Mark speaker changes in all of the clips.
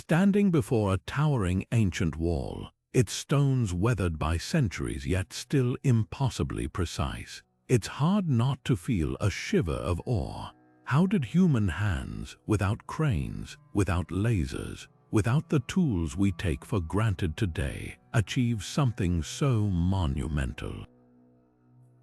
Speaker 1: Standing before a towering ancient wall, its stones weathered by centuries yet still impossibly precise, it's hard not to feel a shiver of awe. How did human hands, without cranes, without lasers, without the tools we take for granted today, achieve something so monumental?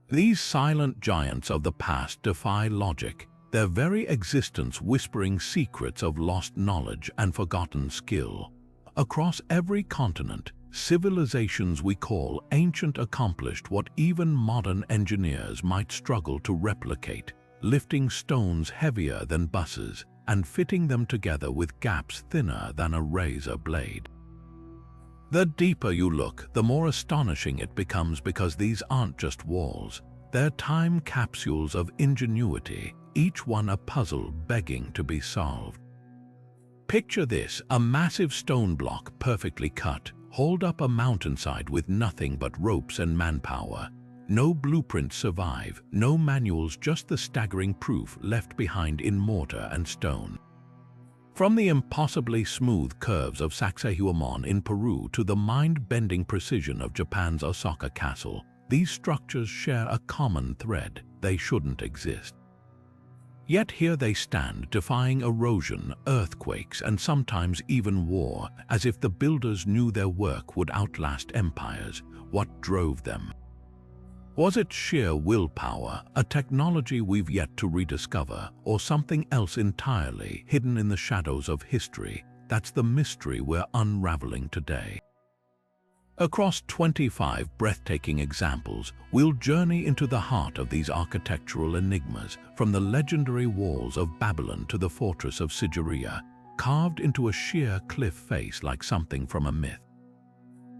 Speaker 1: These silent giants of the past defy logic, their very existence whispering secrets of lost knowledge and forgotten skill. Across every continent, civilizations we call ancient accomplished what even modern engineers might struggle to replicate, lifting stones heavier than buses and fitting them together with gaps thinner than a razor blade. The deeper you look, the more astonishing it becomes, because these aren't just walls. They're time capsules of ingenuity, each one a puzzle begging to be solved. Picture this: a massive stone block perfectly cut, hauled up a mountainside with nothing but ropes and manpower. No blueprints survive, no manuals, just the staggering proof left behind in mortar and stone. From the impossibly smooth curves of Sacsayhuaman in Peru to the mind-bending precision of Japan's Osaka Castle, these structures share a common thread: they shouldn't exist. Yet here they stand, defying erosion, earthquakes, and sometimes even war, as if the builders knew their work would outlast empires. What drove them? Was it sheer willpower, a technology we've yet to rediscover, or something else entirely hidden in the shadows of history? That's the mystery we're unraveling today. Across 25 breathtaking examples, we'll journey into the heart of these architectural enigmas, from the legendary walls of Babylon to the fortress of Sigiriya, carved into a sheer cliff face like something from a myth.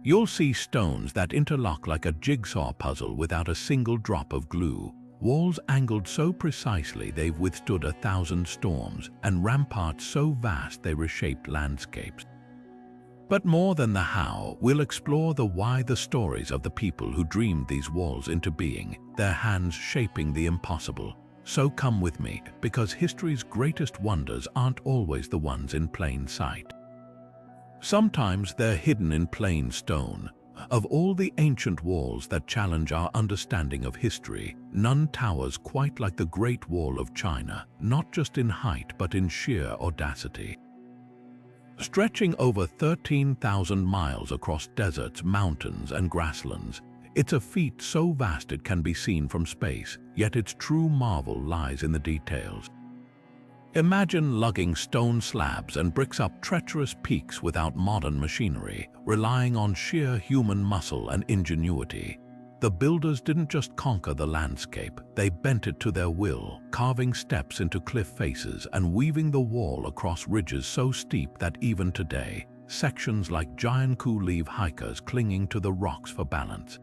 Speaker 1: You'll see stones that interlock like a jigsaw puzzle without a single drop of glue, walls angled so precisely they've withstood 1,000 storms, and ramparts so vast they reshaped landscapes. But more than the how, we'll explore the why, the stories of the people who dreamed these walls into being, their hands shaping the impossible. So come with me, because history's greatest wonders aren't always the ones in plain sight. Sometimes they're hidden in plain stone. Of all the ancient walls that challenge our understanding of history, none towers quite like the Great Wall of China, not just in height but in sheer audacity. Stretching over 13,000 miles across deserts, mountains, and grasslands, it's a feat so vast it can be seen from space, yet its true marvel lies in the details. Imagine lugging stone slabs and bricks up treacherous peaks without modern machinery, relying on sheer human muscle and ingenuity. The builders didn't just conquer the landscape, they bent it to their will, carving steps into cliff faces and weaving the wall across ridges so steep that even today, sections like giant leave hikers clinging to the rocks for balance.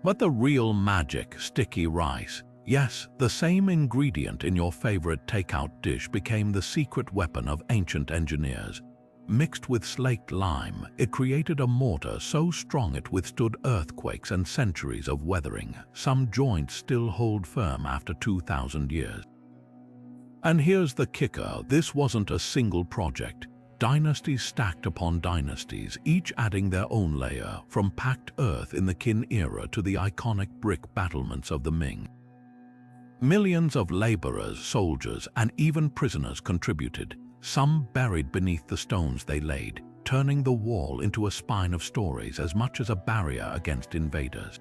Speaker 1: But the real magic, sticky rice, yes, the same ingredient in your favorite takeout dish, became the secret weapon of ancient engineers. Mixed with slaked lime, it created a mortar so strong it withstood earthquakes and centuries of weathering. Some joints still hold firm after 2,000 years. And here's the kicker: this wasn't a single project. Dynasties stacked upon dynasties, each adding their own layer, from packed earth in the Qin era to the iconic brick battlements of the Ming. Millions of laborers, soldiers, and even prisoners contributed, some buried beneath the stones they laid, turning the wall into a spine of stories as much as a barrier against invaders.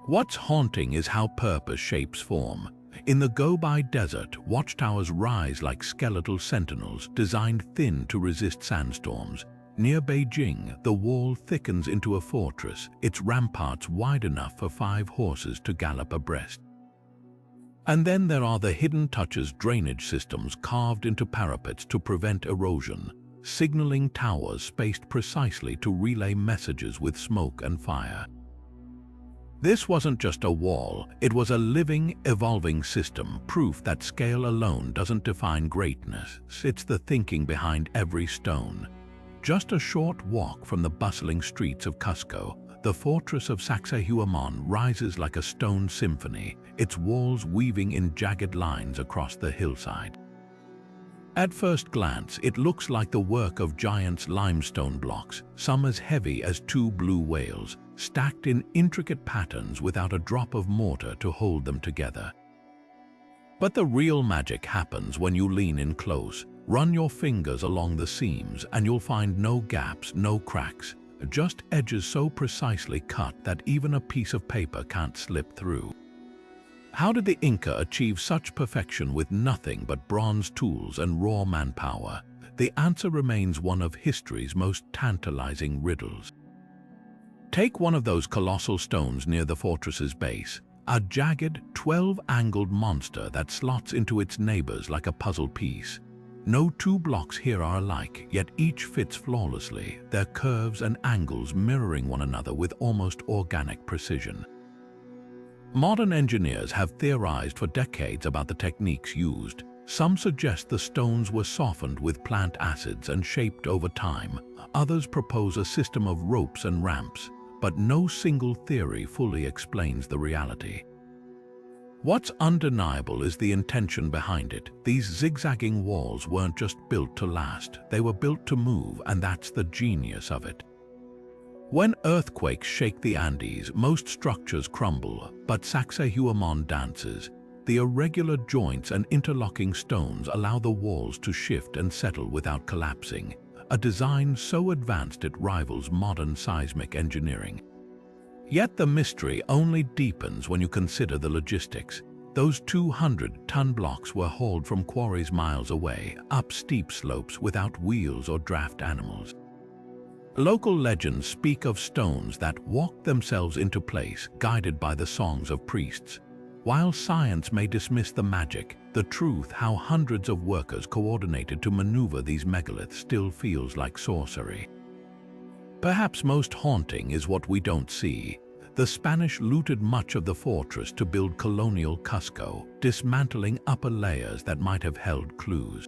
Speaker 1: What's haunting is how purpose shapes form. In the Gobi Desert, watchtowers rise like skeletal sentinels designed thin to resist sandstorms. Near Beijing, the wall thickens into a fortress, its ramparts wide enough for 5 horses to gallop abreast. And then there are the hidden touches: drainage systems carved into parapets to prevent erosion, signaling towers spaced precisely to relay messages with smoke and fire. This wasn't just a wall, it was a living, evolving system, proof that scale alone doesn't define greatness. It's the thinking behind every stone. Just a short walk from the bustling streets of Cusco, the fortress of Sacsayhuaman rises like a stone symphony, its walls weaving in jagged lines across the hillside. At first glance, it looks like the work of giant limestone blocks, some as heavy as 2 blue whales, stacked in intricate patterns without a drop of mortar to hold them together. But the real magic happens when you lean in close. Run your fingers along the seams and you'll find no gaps, no cracks, just edges so precisely cut that even a piece of paper can't slip through. How did the Inca achieve such perfection with nothing but bronze tools and raw manpower? The answer remains one of history's most tantalizing riddles. Take one of those colossal stones near the fortress's base, a jagged, 12-angled monster that slots into its neighbors like a puzzle piece. No 2 blocks here are alike, yet each fits flawlessly, their curves and angles mirroring one another with almost organic precision. Modern engineers have theorized for decades about the techniques used. Some suggest the stones were softened with plant acids and shaped over time. Others propose a system of ropes and ramps, but no single theory fully explains the reality. What's undeniable is the intention behind it. These zigzagging walls weren't just built to last, they were built to move, and that's the genius of it. When earthquakes shake the Andes, most structures crumble, but Sacsayhuaman dances. The irregular joints and interlocking stones allow the walls to shift and settle without collapsing, a design so advanced it rivals modern seismic engineering. Yet the mystery only deepens when you consider the logistics. Those 200-ton blocks were hauled from quarries miles away, up steep slopes without wheels or draft animals. Local legends speak of stones that walked themselves into place, guided by the songs of priests. While science may dismiss the magic, the truth how hundreds of workers coordinated to maneuver these megaliths still feels like sorcery. Perhaps most haunting is what we don't see. The Spanish looted much of the fortress to build colonial Cusco, dismantling upper layers that might have held clues.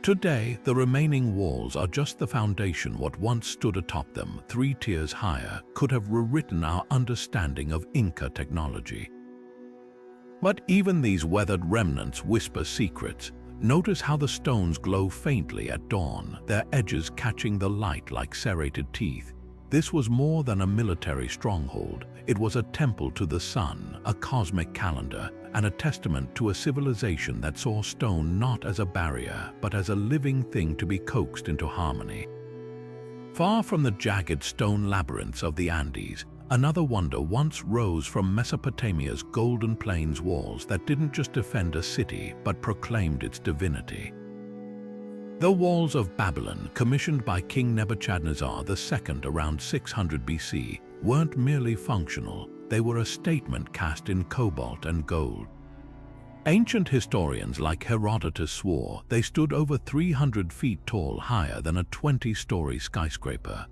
Speaker 1: Today, the remaining walls are just the foundation. What once stood atop them, 3 tiers higher, could have rewritten our understanding of Inca technology. But even these weathered remnants whisper secrets. Notice how the stones glow faintly at dawn, their edges catching the light like serrated teeth. This was more than a military stronghold. It was a temple to the sun, a cosmic calendar, and a testament to a civilization that saw stone not as a barrier, but as a living thing to be coaxed into harmony. Far from the jagged stone labyrinths of the Andes, another wonder once rose from Mesopotamia's Golden Plains walls that didn't just defend a city, but proclaimed its divinity. The walls of Babylon, commissioned by King Nebuchadnezzar II around 600 BC, weren't merely functional, they were a statement cast in cobalt and gold. Ancient historians like Herodotus swore they stood over 300 feet tall, higher than a 20-story skyscraper,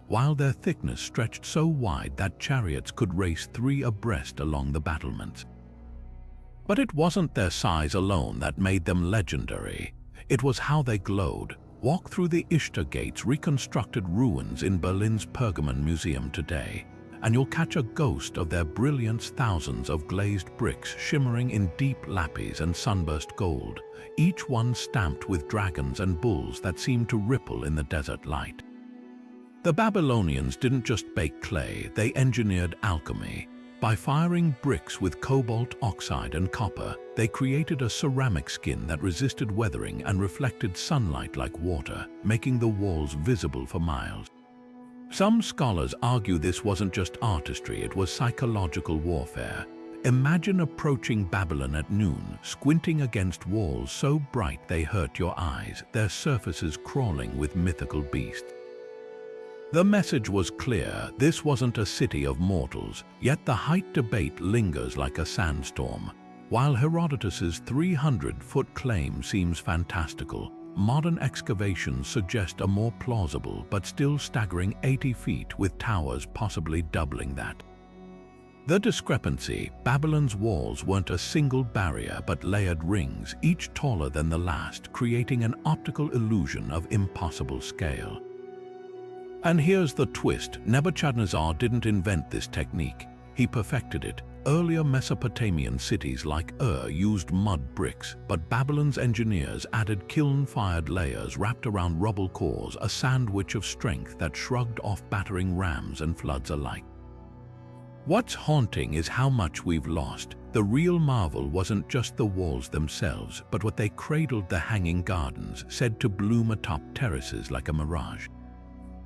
Speaker 1: while their thickness stretched so wide that chariots could race 3 abreast along the battlements. But it wasn't their size alone that made them legendary. It was how they glowed. Walk through the Ishtar Gates, reconstructed ruins in Berlin's Pergamon Museum today, and you'll catch a ghost of their brilliance. Thousands of glazed bricks shimmering in deep lapis and sunburst gold, each one stamped with dragons and bulls that seemed to ripple in the desert light. The Babylonians didn't just bake clay, they engineered alchemy. By firing bricks with cobalt oxide and copper, they created a ceramic skin that resisted weathering and reflected sunlight like water, making the walls visible for miles. Some scholars argue this wasn't just artistry, it was psychological warfare. Imagine approaching Babylon at noon, squinting against walls so bright they hurt your eyes, their surfaces crawling with mythical beasts. The message was clear, this wasn't a city of mortals, yet the height debate lingers like a sandstorm. While Herodotus's 300-foot claim seems fantastical, modern excavations suggest a more plausible but still staggering 80 feet, with towers possibly doubling that. The discrepancy: Babylon's walls weren't a single barrier but layered rings, each taller than the last, creating an optical illusion of impossible scale. And here's the twist: Nebuchadnezzar didn't invent this technique. He perfected it, Earlier Mesopotamian cities like Ur used mud bricks, but Babylon's engineers added kiln-fired layers wrapped around rubble cores, a sandwich of strength that shrugged off battering rams and floods alike. What's haunting is how much we've lost. The real marvel wasn't just the walls themselves, but what they cradled, the hanging gardens, said to bloom atop terraces like a mirage.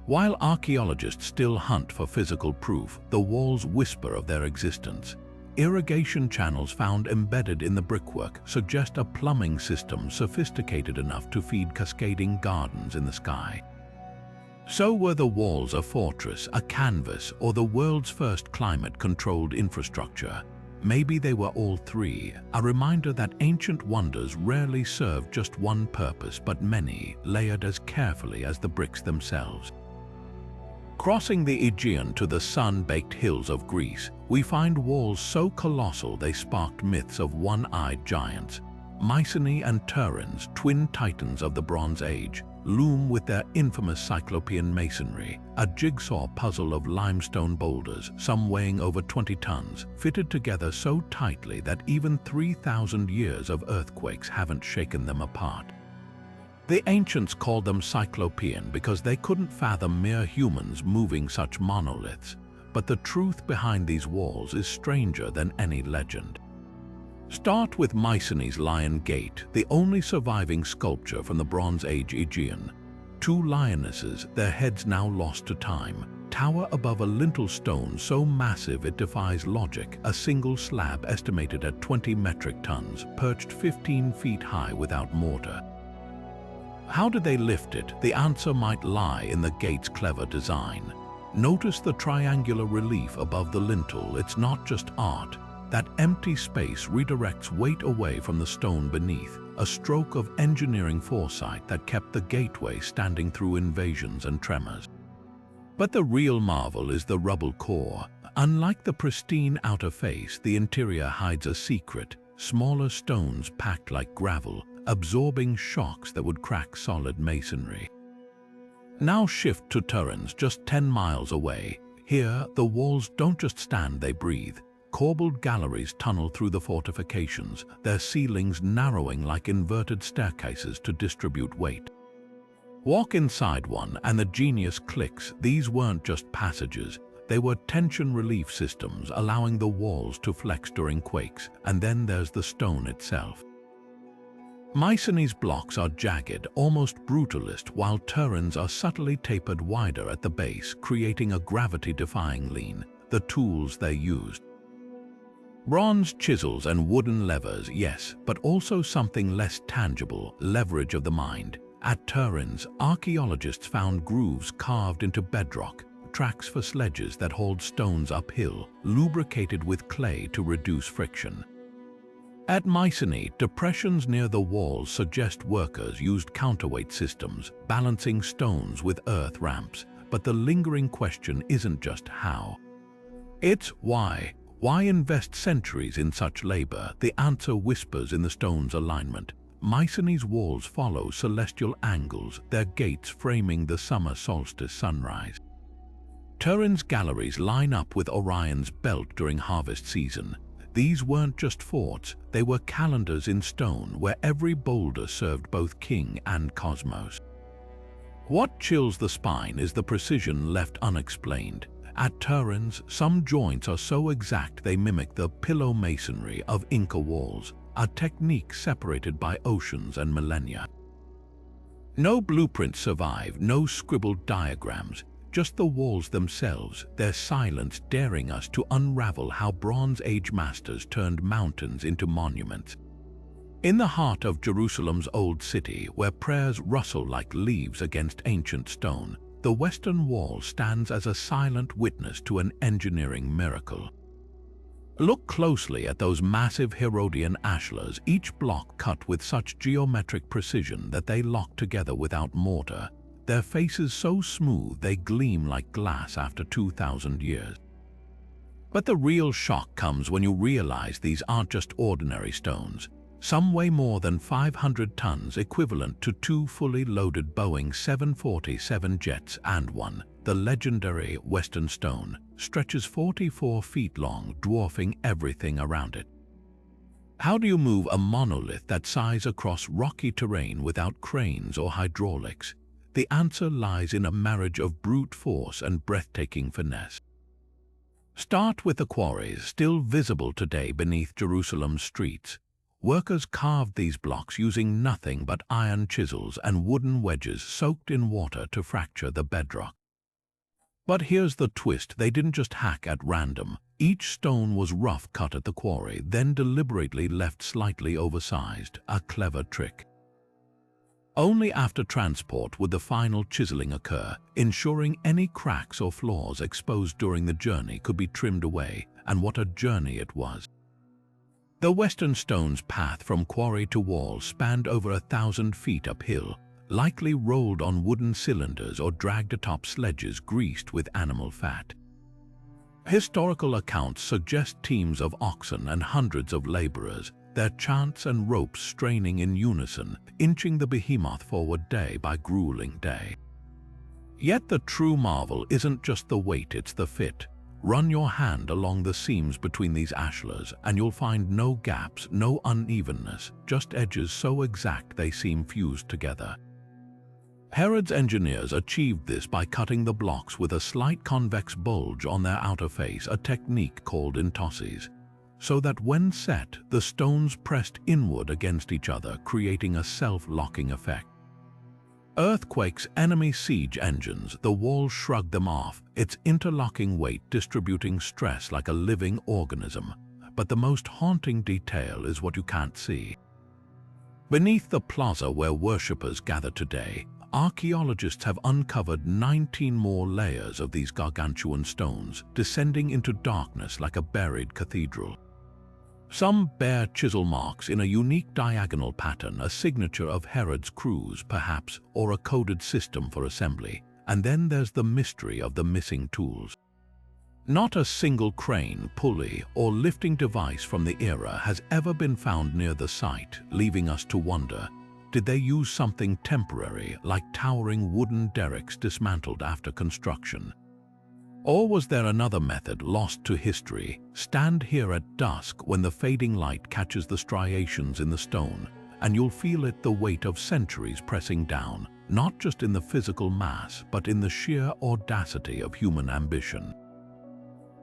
Speaker 1: While archaeologists still hunt for physical proof, the walls whisper of their existence. Irrigation channels found embedded in the brickwork suggest a plumbing system sophisticated enough to feed cascading gardens in the sky. So were the walls a fortress, a canvas, or the world's first climate-controlled infrastructure? Maybe they were all three, a reminder that ancient wonders rarely served just one purpose, but many, layered as carefully as the bricks themselves. Crossing the Aegean to the sun-baked hills of Greece, we find walls so colossal they sparked myths of one-eyed giants. Mycenae and Turins, twin titans of the Bronze Age, loom with their infamous Cyclopean masonry, a jigsaw puzzle of limestone boulders, some weighing over 20 tons, fitted together so tightly that even 3,000 years of earthquakes haven't shaken them apart. The ancients called them Cyclopean because they couldn't fathom mere humans moving such monoliths, but the truth behind these walls is stranger than any legend. Start with Mycenae's Lion Gate, the only surviving sculpture from the Bronze Age Aegean. Two lionesses, their heads now lost to time, tower above a lintel stone so massive it defies logic, a single slab estimated at 20 metric tons, perched 15 feet high without mortar. How did they lift it? The answer might lie in the gate's clever design. Notice the triangular relief above the lintel. It's not just art. That empty space redirects weight away from the stone beneath, a stroke of engineering foresight that kept the gateway standing through invasions and tremors. But the real marvel is the rubble core. Unlike the pristine outer face, the interior hides a secret, smaller stones packed like gravel, absorbing shocks that would crack solid masonry. Now shift to Turins, just 10 miles away. Here, the walls don't just stand, they breathe. Corbelled galleries tunnel through the fortifications, their ceilings narrowing like inverted staircases to distribute weight. Walk inside one and the genius clicks. These weren't just passages, they were tension relief systems allowing the walls to flex during quakes. And then there's the stone itself. Mycenae's blocks are jagged, almost brutalist, while Turins are subtly tapered wider at the base, creating a gravity-defying lean, the tools they used. Bronze chisels and wooden levers, yes, but also something less tangible, leverage of the mind. At Turins, archaeologists found grooves carved into bedrock, tracks for sledges that hauled stones uphill, lubricated with clay to reduce friction. At Mycenae, depressions near the walls suggest workers used counterweight systems, balancing stones with earth ramps. But the lingering question isn't just how. It's why. Why invest centuries in such labor? The answer whispers in the stone's alignment. Mycenae's walls follow celestial angles, their gates framing the summer solstice sunrise. Turin's galleries line up with Orion's belt during harvest season. These weren't just forts, they were calendars in stone where every boulder served both king and cosmos. What chills the spine is the precision left unexplained. At Turins, some joints are so exact they mimic the pillow masonry of Inca walls, a technique separated by oceans and millennia. No blueprints survive, no scribbled diagrams, just the walls themselves, their silence daring us to unravel how Bronze Age masters turned mountains into monuments. In the heart of Jerusalem's Old City, where prayers rustle like leaves against ancient stone, the Western Wall stands as a silent witness to an engineering miracle. Look closely at those massive Herodian ashlars, each block cut with such geometric precision that they lock together without mortar, their faces so smooth they gleam like glass after 2,000 years. But the real shock comes when you realize these aren't just ordinary stones. Some weigh more than 500 tons, equivalent to 2 fully loaded Boeing 747 jets, and one, the legendary Western Stone, stretches 44 feet long, dwarfing everything around it. How do you move a monolith that size across rocky terrain without cranes or hydraulics? The answer lies in a marriage of brute force and breathtaking finesse. Start with the quarries still visible today beneath Jerusalem's streets. Workers carved these blocks using nothing but iron chisels and wooden wedges soaked in water to fracture the bedrock. But here's the twist: they didn't just hack at random. Each stone was rough cut at the quarry, then deliberately left slightly oversized, a clever trick. Only after transport would the final chiseling occur, ensuring any cracks or flaws exposed during the journey could be trimmed away, and what a journey it was. The Western Stone's path from quarry to wall spanned over 1,000 feet uphill, likely rolled on wooden cylinders or dragged atop sledges greased with animal fat. Historical accounts suggest teams of oxen and hundreds of laborers, their chants and ropes straining in unison, inching the behemoth forward day by grueling day. Yet the true marvel isn't just the weight, it's the fit. Run your hand along the seams between these ashlars and you'll find no gaps, no unevenness, just edges so exact they seem fused together. Herod's engineers achieved this by cutting the blocks with a slight convex bulge on their outer face, a technique called entosses, so that when set, the stones pressed inward against each other, creating a self-locking effect. Earthquakes, enemy siege engines, the wall shrugged them off, its interlocking weight distributing stress like a living organism. But the most haunting detail is what you can't see. Beneath the plaza where worshippers gather today, archaeologists have uncovered 19 more layers of these gargantuan stones, descending into darkness like a buried cathedral. Some bear chisel marks in a unique diagonal pattern, a signature of Herod's crews perhaps, or a coded system for assembly. And then there's the mystery of the missing tools. Not a single crane, pulley, or lifting device from the era has ever been found near the site, leaving us to wonder, did they use something temporary, like towering wooden derricks dismantled after construction? Or was there another method lost to history? Stand here at dusk when the fading light catches the striations in the stone, and you'll feel it, the weight of centuries pressing down, not just in the physical mass, but in the sheer audacity of human ambition.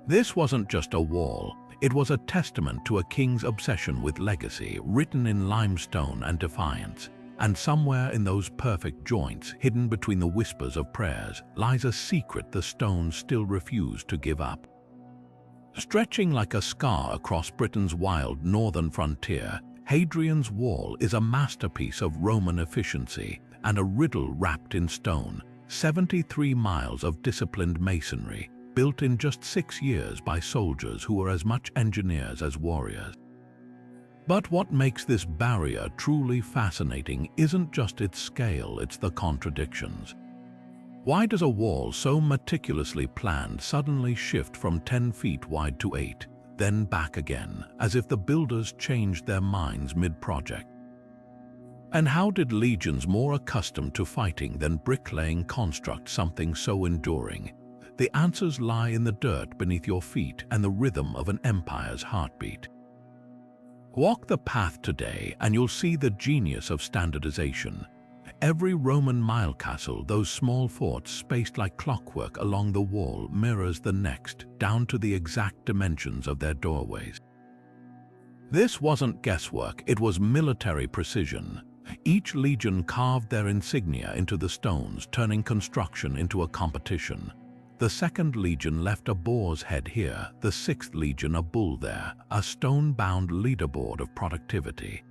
Speaker 1: This wasn't just a wall, it was a testament to a king's obsession with legacy, written in limestone and defiance. And somewhere in those perfect joints, hidden between the whispers of prayers, lies a secret the stones still refuse to give up. Stretching like a scar across Britain's wild northern frontier, Hadrian's Wall is a masterpiece of Roman efficiency and a riddle wrapped in stone. 73 miles of disciplined masonry, built in just 6 years by soldiers who were as much engineers as warriors. But what makes this barrier truly fascinating isn't just its scale, it's the contradictions. Why does a wall so meticulously planned suddenly shift from 10 feet wide to 8, then back again, as if the builders changed their minds mid-project? And how did legions more accustomed to fighting than bricklaying construct something so enduring? The answers lie in the dirt beneath your feet and the rhythm of an empire's heartbeat. Walk the path today and you'll see the genius of standardization. Every Roman mile castle, those small forts spaced like clockwork along the wall, mirrors the next, down to the exact dimensions of their doorways. This wasn't guesswork, it was military precision. Each legion carved their insignia into the stones, turning construction into a competition. The 2nd Legion left a boar's head here, the 6th Legion a bull there, a stone-bound leaderboard of productivity.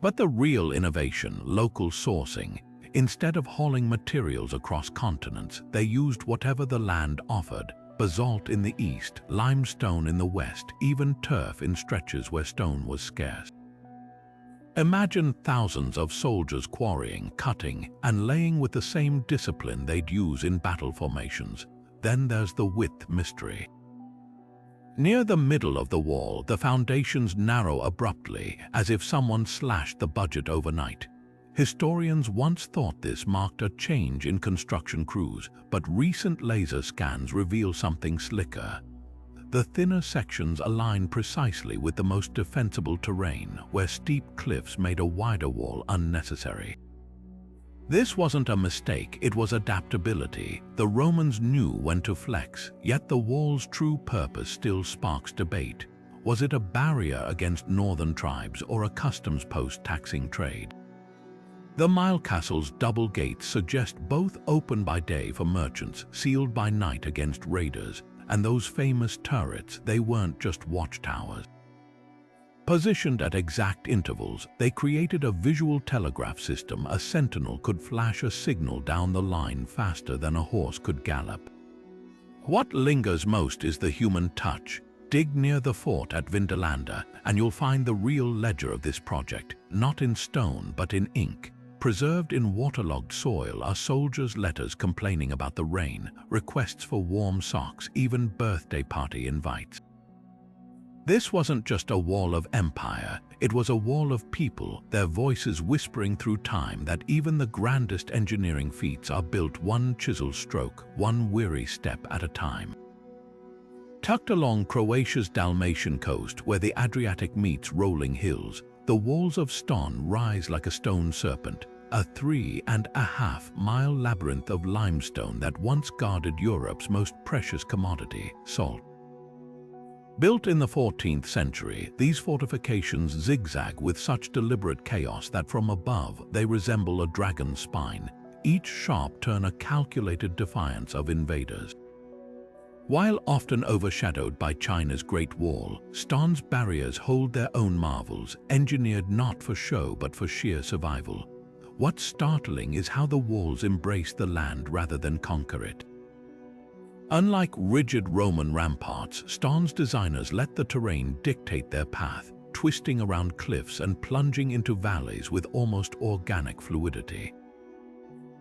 Speaker 1: But the real innovation, local sourcing. Instead of hauling materials across continents, they used whatever the land offered: basalt in the east, limestone in the west, even turf in stretches where stone was scarce. Imagine thousands of soldiers quarrying, cutting, and laying with the same discipline they'd use in battle formations. Then there's the width mystery. Near the middle of the wall, the foundations narrow abruptly, as if someone slashed the budget overnight. Historians once thought this marked a change in construction crews, but recent laser scans reveal something slicker. The thinner sections align precisely with the most defensible terrain, where steep cliffs made a wider wall unnecessary. This wasn't a mistake, it was adaptability. The Romans knew when to flex, yet the wall's true purpose still sparks debate. Was it a barrier against northern tribes or a customs post taxing trade? The Mile Castle's double gates suggest both open by day for merchants, sealed by night against raiders, and those famous turrets, they weren't just watchtowers. Positioned at exact intervals, they created a visual telegraph system. A sentinel could flash a signal down the line faster than a horse could gallop. What lingers most is the human touch. Dig near the fort at Vindolanda, and you'll find the real ledger of this project, not in stone but in ink. Preserved in waterlogged soil are soldiers' letters complaining about the rain, requests for warm socks, even birthday party invites. This wasn't just a wall of empire, it was a wall of people, their voices whispering through time that even the grandest engineering feats are built one chisel stroke, one weary step at a time. Tucked along Croatia's Dalmatian coast, where the Adriatic meets rolling hills, the Walls of Ston rise like a stone serpent, a 3.5-mile labyrinth of limestone that once guarded Europe's most precious commodity, salt. Built in the 14th century, these fortifications zigzag with such deliberate chaos that from above they resemble a dragon's spine, each sharp turn a calculated defiance of invaders. While often overshadowed by China's Great Wall, Ston's barriers hold their own marvels, engineered not for show but for sheer survival. What's startling is how the walls embrace the land rather than conquer it. Unlike rigid Roman ramparts, Ston's designers let the terrain dictate their path, twisting around cliffs and plunging into valleys with almost organic fluidity.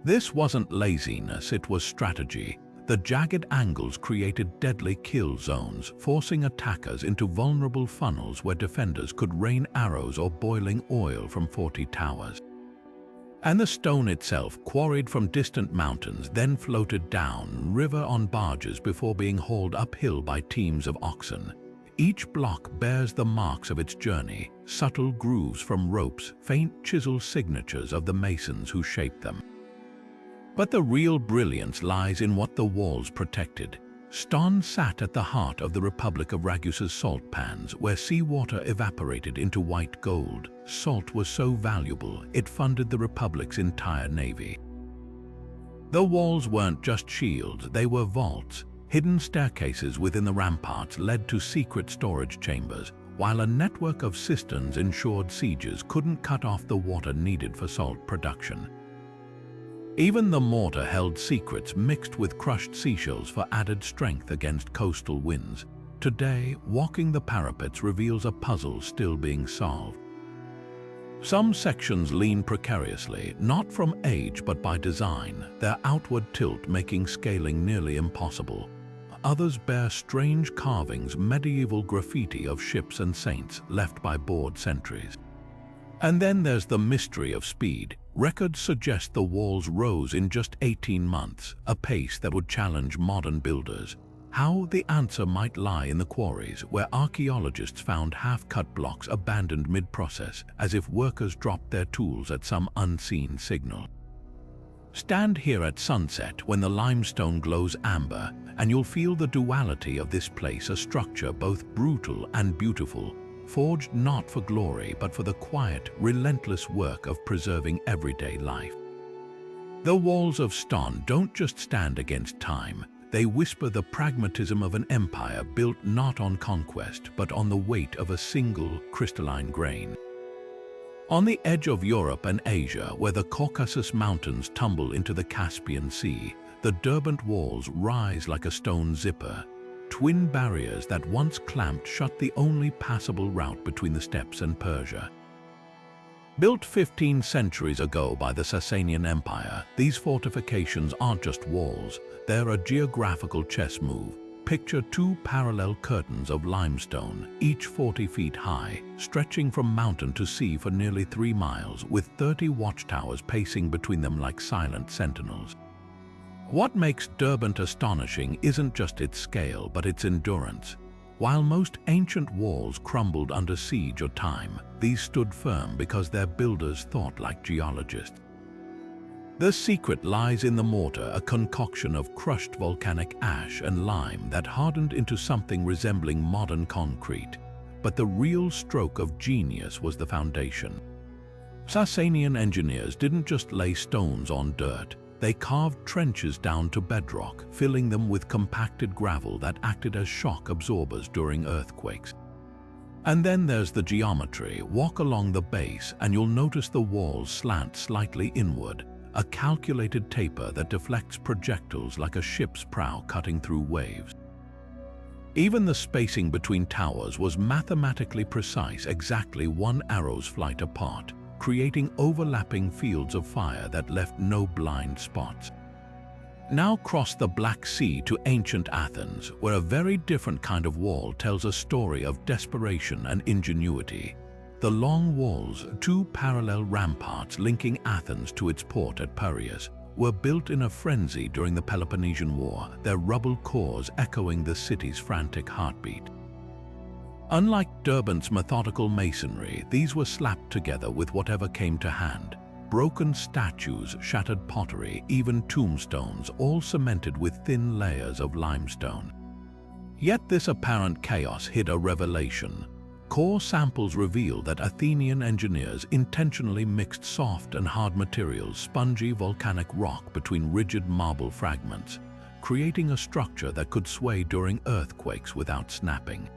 Speaker 1: This wasn't laziness, it was strategy. The jagged angles created deadly kill zones, forcing attackers into vulnerable funnels where defenders could rain arrows or boiling oil from 40 towers. And the stone itself, quarried from distant mountains, then floated down river on barges before being hauled uphill by teams of oxen. Each block bears the marks of its journey, subtle grooves from ropes, faint chisel signatures of the masons who shaped them. But the real brilliance lies in what the walls protected. Ston sat at the heart of the Republic of Ragus's salt pans, where seawater evaporated into white gold. Salt was so valuable, it funded the Republic's entire navy. The walls weren't just shields, they were vaults. Hidden staircases within the ramparts led to secret storage chambers, while a network of cisterns ensured sieges couldn't cut off the water needed for salt production. Even the mortar held secrets mixed with crushed seashells for added strength against coastal winds. Today, walking the parapets reveals a puzzle still being solved. Some sections lean precariously, not from age but by design, their outward tilt making scaling nearly impossible. Others bear strange carvings, medieval graffiti of ships and saints left by bored sentries. And then there's the mystery of speed. Records suggest the walls rose in just 18 months, a pace that would challenge modern builders. How? The answer might lie in the quarries, where archaeologists found half-cut blocks abandoned mid-process, as if workers dropped their tools at some unseen signal. Stand here at sunset when the limestone glows amber, and you'll feel the duality of this place, a structure both brutal and beautiful, forged not for glory but for the quiet, relentless work of preserving everyday life. The walls of Ston don't just stand against time, they whisper the pragmatism of an empire built not on conquest but on the weight of a single crystalline grain. On the edge of Europe and Asia, where the Caucasus Mountains tumble into the Caspian Sea, the Derbent walls rise like a stone zipper. Twin barriers that once clamped shut the only passable route between the steppes and Persia. Built 15 centuries ago by the Sasanian Empire, these fortifications aren't just walls, they're a geographical chess move. Picture two parallel curtains of limestone, each 40 feet high, stretching from mountain to sea for nearly 3 miles, with 30 watchtowers pacing between them like silent sentinels. What makes Derbent astonishing isn't just its scale, but its endurance. While most ancient walls crumbled under siege or time, these stood firm because their builders thought like geologists. The secret lies in the mortar, a concoction of crushed volcanic ash and lime that hardened into something resembling modern concrete. But the real stroke of genius was the foundation. Sasanian engineers didn't just lay stones on dirt. They carved trenches down to bedrock, filling them with compacted gravel that acted as shock absorbers during earthquakes. And then there's the geometry. Walk along the base and you'll notice the walls slant slightly inward, a calculated taper that deflects projectiles like a ship's prow cutting through waves. Even the spacing between towers was mathematically precise, exactly 1 arrow's flight apart, creating overlapping fields of fire that left no blind spots. Now cross the Black Sea to ancient Athens, where a very different kind of wall tells a story of desperation and ingenuity. The long walls, two parallel ramparts linking Athens to its port at Piraeus, were built in a frenzy during the Peloponnesian War, their rubble cores echoing the city's frantic heartbeat. Unlike Derbent's methodical masonry, these were slapped together with whatever came to hand. Broken statues, shattered pottery, even tombstones, all cemented with thin layers of limestone. Yet this apparent chaos hid a revelation. Core samples reveal that Athenian engineers intentionally mixed soft and hard materials, spongy volcanic rock between rigid marble fragments, creating a structure that could sway during earthquakes without snapping.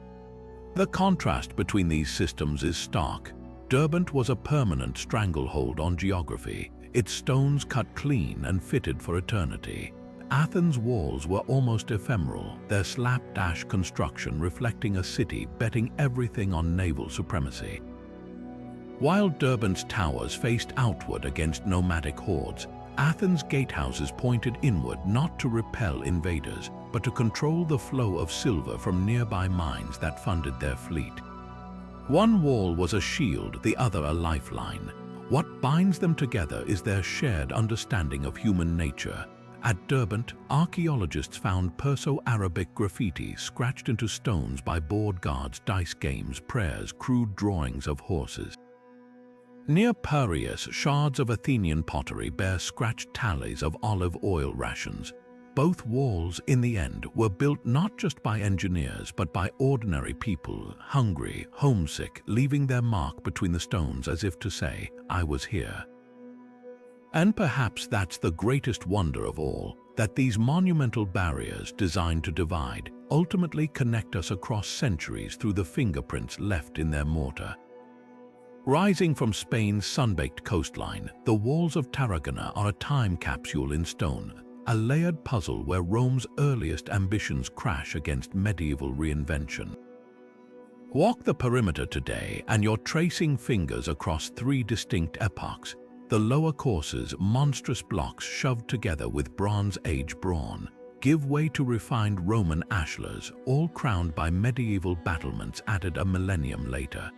Speaker 1: The contrast between these systems is stark. Derbent was a permanent stranglehold on geography, its stones cut clean and fitted for eternity. Athens' walls were almost ephemeral, their slapdash construction reflecting a city betting everything on naval supremacy. While Derbent's towers faced outward against nomadic hordes, Athens' gatehouses pointed inward not to repel invaders, but to control the flow of silver from nearby mines that funded their fleet. One wall was a shield, the other a lifeline. What binds them together is their shared understanding of human nature. At Derbent, archaeologists found Perso-Arabic graffiti scratched into stones by board guards, dice games, prayers, crude drawings of horses. Near Piraeus, shards of Athenian pottery bear scratched tallies of olive oil rations. Both walls, in the end, were built not just by engineers, but by ordinary people, hungry, homesick, leaving their mark between the stones as if to say, "I was here." And perhaps that's the greatest wonder of all, that these monumental barriers designed to divide ultimately connect us across centuries through the fingerprints left in their mortar. Rising from Spain's sun-baked coastline, the walls of Tarragona are a time capsule in stone, a layered puzzle where Rome's earliest ambitions crash against medieval reinvention. Walk the perimeter today and you're tracing fingers across 3 distinct epochs. The lower courses, monstrous blocks shoved together with Bronze Age brawn, give way to refined Roman ashlars, all crowned by medieval battlements added a millennium later.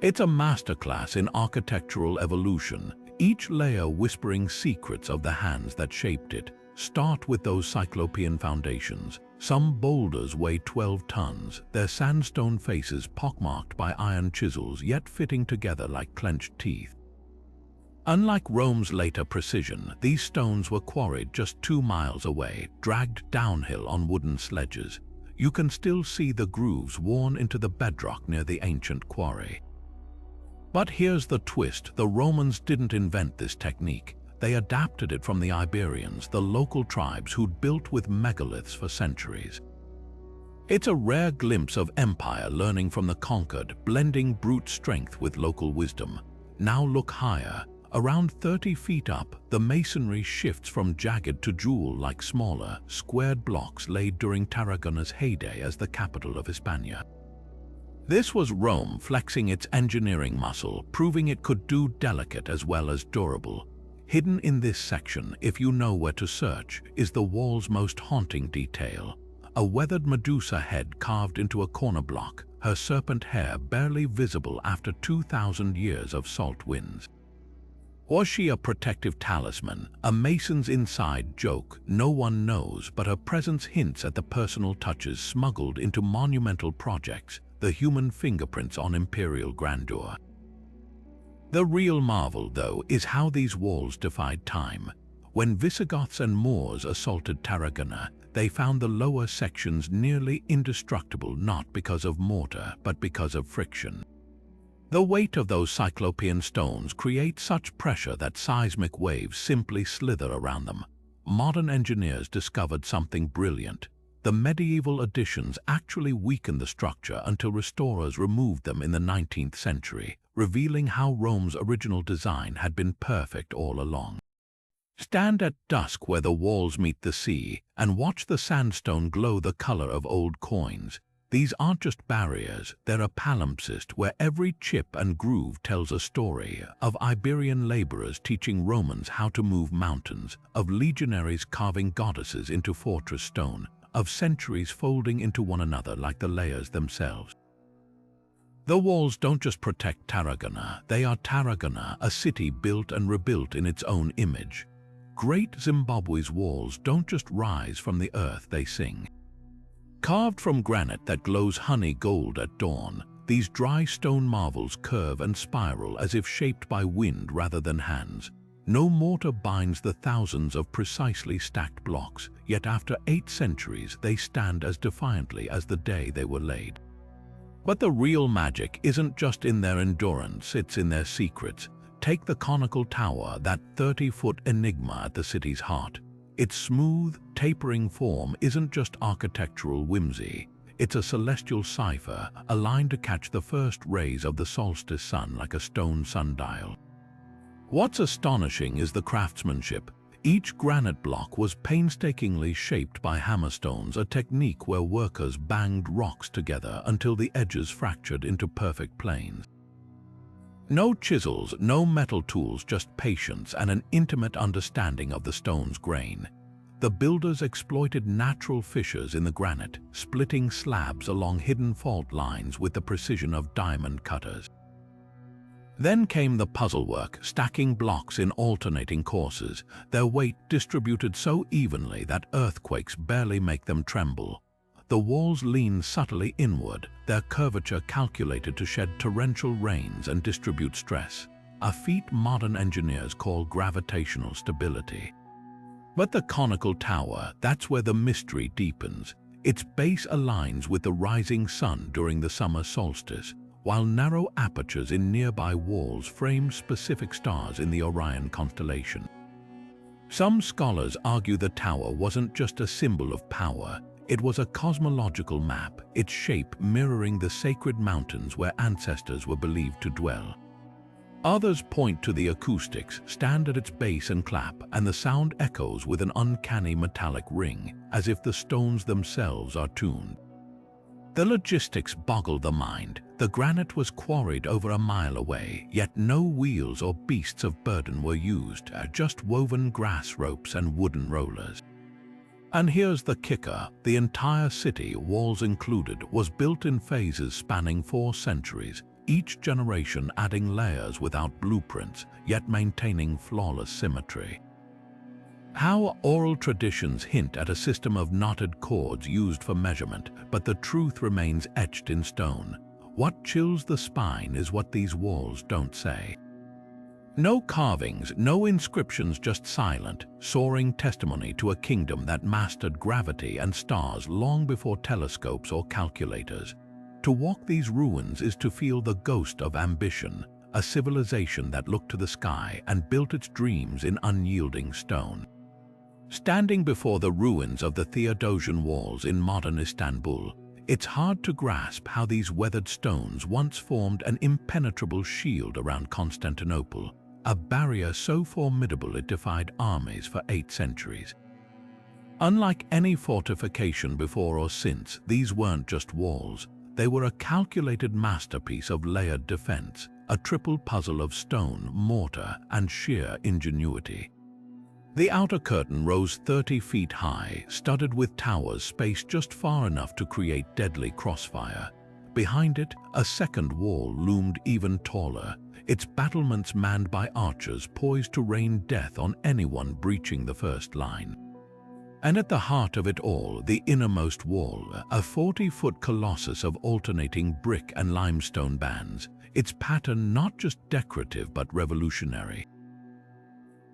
Speaker 1: It's a masterclass in architectural evolution, each layer whispering secrets of the hands that shaped it. Start with those Cyclopean foundations. Some boulders weigh 12 tons, their sandstone faces pockmarked by iron chisels yet fitting together like clenched teeth. Unlike Rome's later precision, these stones were quarried just 2 miles away, dragged downhill on wooden sledges. You can still see the grooves worn into the bedrock near the ancient quarry. But here's the twist: the Romans didn't invent this technique. They adapted it from the Iberians, the local tribes who'd built with megaliths for centuries. It's a rare glimpse of empire learning from the conquered, blending brute strength with local wisdom. Now look higher. Around 30 feet up, the masonry shifts from jagged to jewel-like smaller, squared blocks laid during Tarragona's heyday as the capital of Hispania. This was Rome flexing its engineering muscle, proving it could do delicate as well as durable. Hidden in this section, if you know where to search, is the wall's most haunting detail: a weathered Medusa head carved into a corner block, her serpent hair barely visible after 2,000 years of salt winds. Was she a protective talisman, a mason's inside joke? No one knows, but her presence hints at the personal touches smuggled into monumental projects, the human fingerprints on imperial grandeur. The real marvel, though, is how these walls defied time. When Visigoths and Moors assaulted Tarragona, they found the lower sections nearly indestructible, not because of mortar, but because of friction. The weight of those Cyclopean stones creates such pressure that seismic waves simply slither around them. Modern engineers discovered something brilliant. The medieval additions actually weakened the structure until restorers removed them in the 19th century, revealing how Rome's original design had been perfect all along. Stand at dusk where the walls meet the sea and watch the sandstone glow the color of old coins. These aren't just barriers, they're a palimpsest where every chip and groove tells a story of Iberian laborers teaching Romans how to move mountains, of legionaries carving goddesses into fortress stone, of centuries folding into one another like the layers themselves. The walls don't just protect Tarragona, they are Tarragona, a city built and rebuilt in its own image. Great Zimbabwe's walls don't just rise from the earth, they sing. Carved from granite that glows honey gold at dawn, these dry stone marvels curve and spiral as if shaped by wind rather than hands. No mortar binds the thousands of precisely stacked blocks, yet after 8 centuries they stand as defiantly as the day they were laid. But the real magic isn't just in their endurance, it's in their secrets. Take the conical tower, that 30-foot enigma at the city's heart. Its smooth, tapering form isn't just architectural whimsy. It's a celestial cipher, aligned to catch the first rays of the solstice sun like a stone sundial. What's astonishing is the craftsmanship. Each granite block was painstakingly shaped by hammerstones, a technique where workers banged rocks together until the edges fractured into perfect planes. No chisels, no metal tools, just patience and an intimate understanding of the stone's grain. The builders exploited natural fissures in the granite, splitting slabs along hidden fault lines with the precision of diamond cutters. Then came the puzzlework, stacking blocks in alternating courses, their weight distributed so evenly that earthquakes barely make them tremble. The walls lean subtly inward, their curvature calculated to shed torrential rains and distribute stress, a feat modern engineers call gravitational stability. But the conical tower, that's where the mystery deepens. Its base aligns with the rising sun during the summer solstice, while narrow apertures in nearby walls frame specific stars in the Orion constellation. Some scholars argue the tower wasn't just a symbol of power, it was a cosmological map, its shape mirroring the sacred mountains where ancestors were believed to dwell. Others point to the acoustics, stand at its base and clap, and the sound echoes with an uncanny metallic ring, as if the stones themselves are tuned. The logistics boggle the mind. The granite was quarried over a mile away, yet no wheels or beasts of burden were used, just woven grass ropes and wooden rollers. And here's the kicker, the entire city, walls included, was built in phases spanning 4 centuries, each generation adding layers without blueprints, yet maintaining flawless symmetry. How oral traditions hint at a system of knotted cords used for measurement, but the truth remains etched in stone. What chills the spine is what these walls don't say. No carvings, no inscriptions, just silent, soaring testimony to a kingdom that mastered gravity and stars long before telescopes or calculators. To walk these ruins is to feel the ghost of ambition, a civilization that looked to the sky and built its dreams in unyielding stone. Standing before the ruins of the Theodosian walls in modern Istanbul, it's hard to grasp how these weathered stones once formed an impenetrable shield around Constantinople, a barrier so formidable it defied armies for 8 centuries. Unlike any fortification before or since, these weren't just walls. They were a calculated masterpiece of layered defense, a triple puzzle of stone, mortar, and sheer ingenuity. The outer curtain rose 30 feet high, studded with towers spaced just far enough to create deadly crossfire. Behind it, a second wall loomed even taller, its battlements manned by archers poised to rain death on anyone breaching the first line. And at the heart of it all, the innermost wall, a 40-foot colossus of alternating brick and limestone bands, its pattern not just decorative but revolutionary.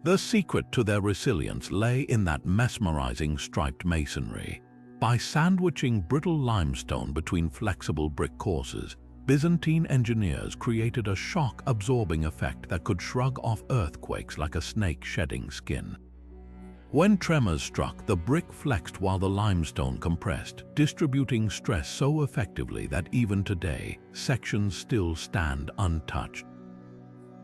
Speaker 1: The secret to their resilience lay in that mesmerizing striped masonry. By sandwiching brittle limestone between flexible brick courses, Byzantine engineers created a shock-absorbing effect that could shrug off earthquakes like a snake shedding skin. When tremors struck, the brick flexed while the limestone compressed, distributing stress so effectively that even today, sections still stand untouched.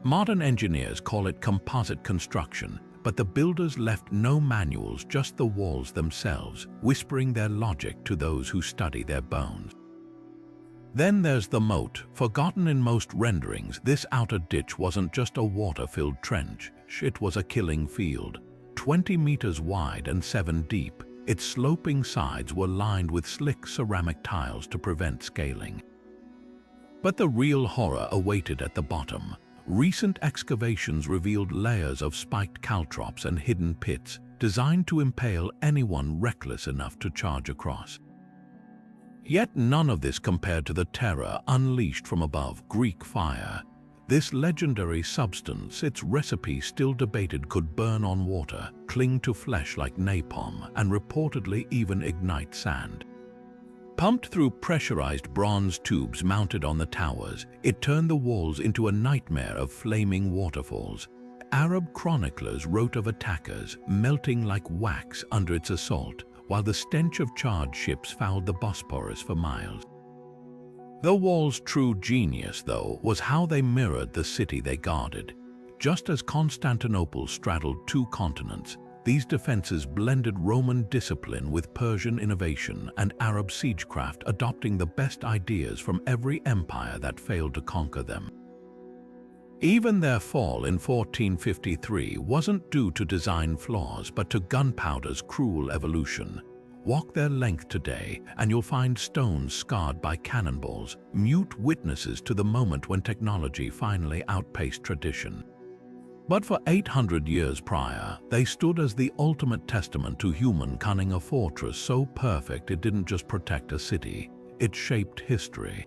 Speaker 1: Modern engineers call it composite construction, but the builders left no manuals, just the walls themselves, whispering their logic to those who study their bones. Then there's the moat. Forgotten in most renderings, this outer ditch wasn't just a water-filled trench, it was a killing field. 20 meters wide and 7 deep, its sloping sides were lined with slick ceramic tiles to prevent scaling. But the real horror awaited at the bottom. Recent excavations revealed layers of spiked caltrops and hidden pits, designed to impale anyone reckless enough to charge across. Yet none of this compared to the terror unleashed from above: Greek fire. This legendary substance, its recipe still debated, could burn on water, cling to flesh like napalm, and reportedly even ignite sand. Pumped through pressurized bronze tubes mounted on the towers, it turned the walls into a nightmare of flaming waterfalls. Arab chroniclers wrote of attackers melting like wax under its assault, while the stench of charred ships fouled the Bosporus for miles. The walls' true genius, though, was how they mirrored the city they guarded. Just as Constantinople straddled 2 continents, these defenses blended Roman discipline with Persian innovation and Arab siegecraft, adopting the best ideas from every empire that failed to conquer them. Even their fall in 1453 wasn't due to design flaws, but to gunpowder's cruel evolution. Walk their length today, and you'll find stones scarred by cannonballs, mute witnesses to the moment when technology finally outpaced tradition. But for 800 years prior, they stood as the ultimate testament to human cunning, a fortress so perfect it didn't just protect a city, it shaped history.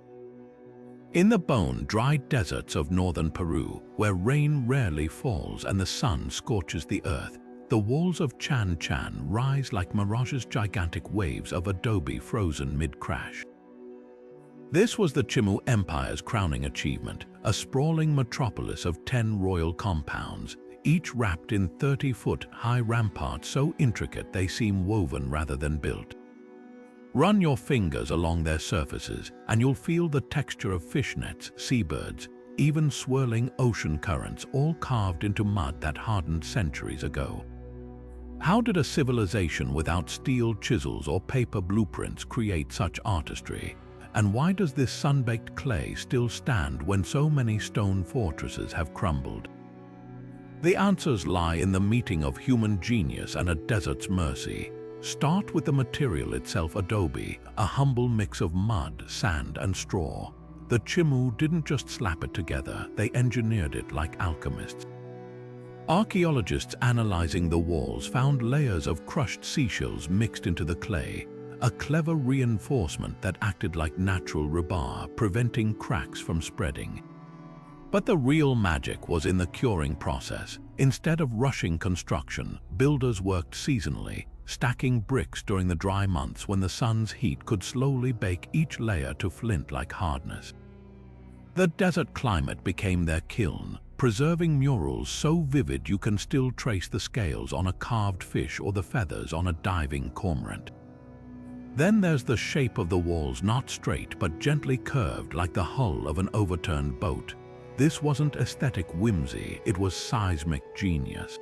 Speaker 1: In the bone-dried deserts of northern Peru, where rain rarely falls and the sun scorches the earth, the walls of Chan Chan rise like mirages, gigantic waves of adobe frozen mid-crash. This was the Chimu Empire's crowning achievement, a sprawling metropolis of 10 royal compounds, each wrapped in 30-foot-high ramparts so intricate they seem woven rather than built. Run your fingers along their surfaces, and you'll feel the texture of fishnets, seabirds, even swirling ocean currents, all carved into mud that hardened centuries ago. How did a civilization without steel chisels or paper blueprints create such artistry? And why does this sun-baked clay still stand when so many stone fortresses have crumbled? The answers lie in the meeting of human genius and a desert's mercy. Start with the material itself: adobe, a humble mix of mud, sand, and straw. The Chimu didn't just slap it together, they engineered it like alchemists. Archaeologists analyzing the walls found layers of crushed seashells mixed into the clay, a clever reinforcement that acted like natural rebar, preventing cracks from spreading. But the real magic was in the curing process. Instead of rushing construction, builders worked seasonally, stacking bricks during the dry months when the sun's heat could slowly bake each layer to flint-like hardness. The desert climate became their kiln, preserving murals so vivid you can still trace the scales on a carved fish or the feathers on a diving cormorant. Then there's the shape of the walls, not straight but gently curved like the hull of an overturned boat. This wasn't aesthetic whimsy, it was seismic genius.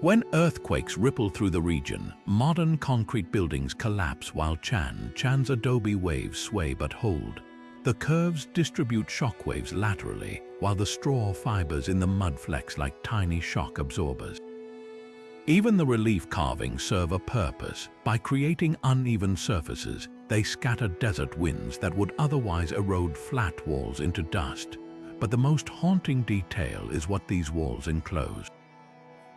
Speaker 1: When earthquakes ripple through the region, modern concrete buildings collapse while Chan's adobe waves sway but hold. The curves distribute shockwaves laterally, while the straw fibers in the mud flex like tiny shock absorbers. Even the relief carvings serve a purpose. By creating uneven surfaces, they scatter desert winds that would otherwise erode flat walls into dust. But the most haunting detail is what these walls enclose.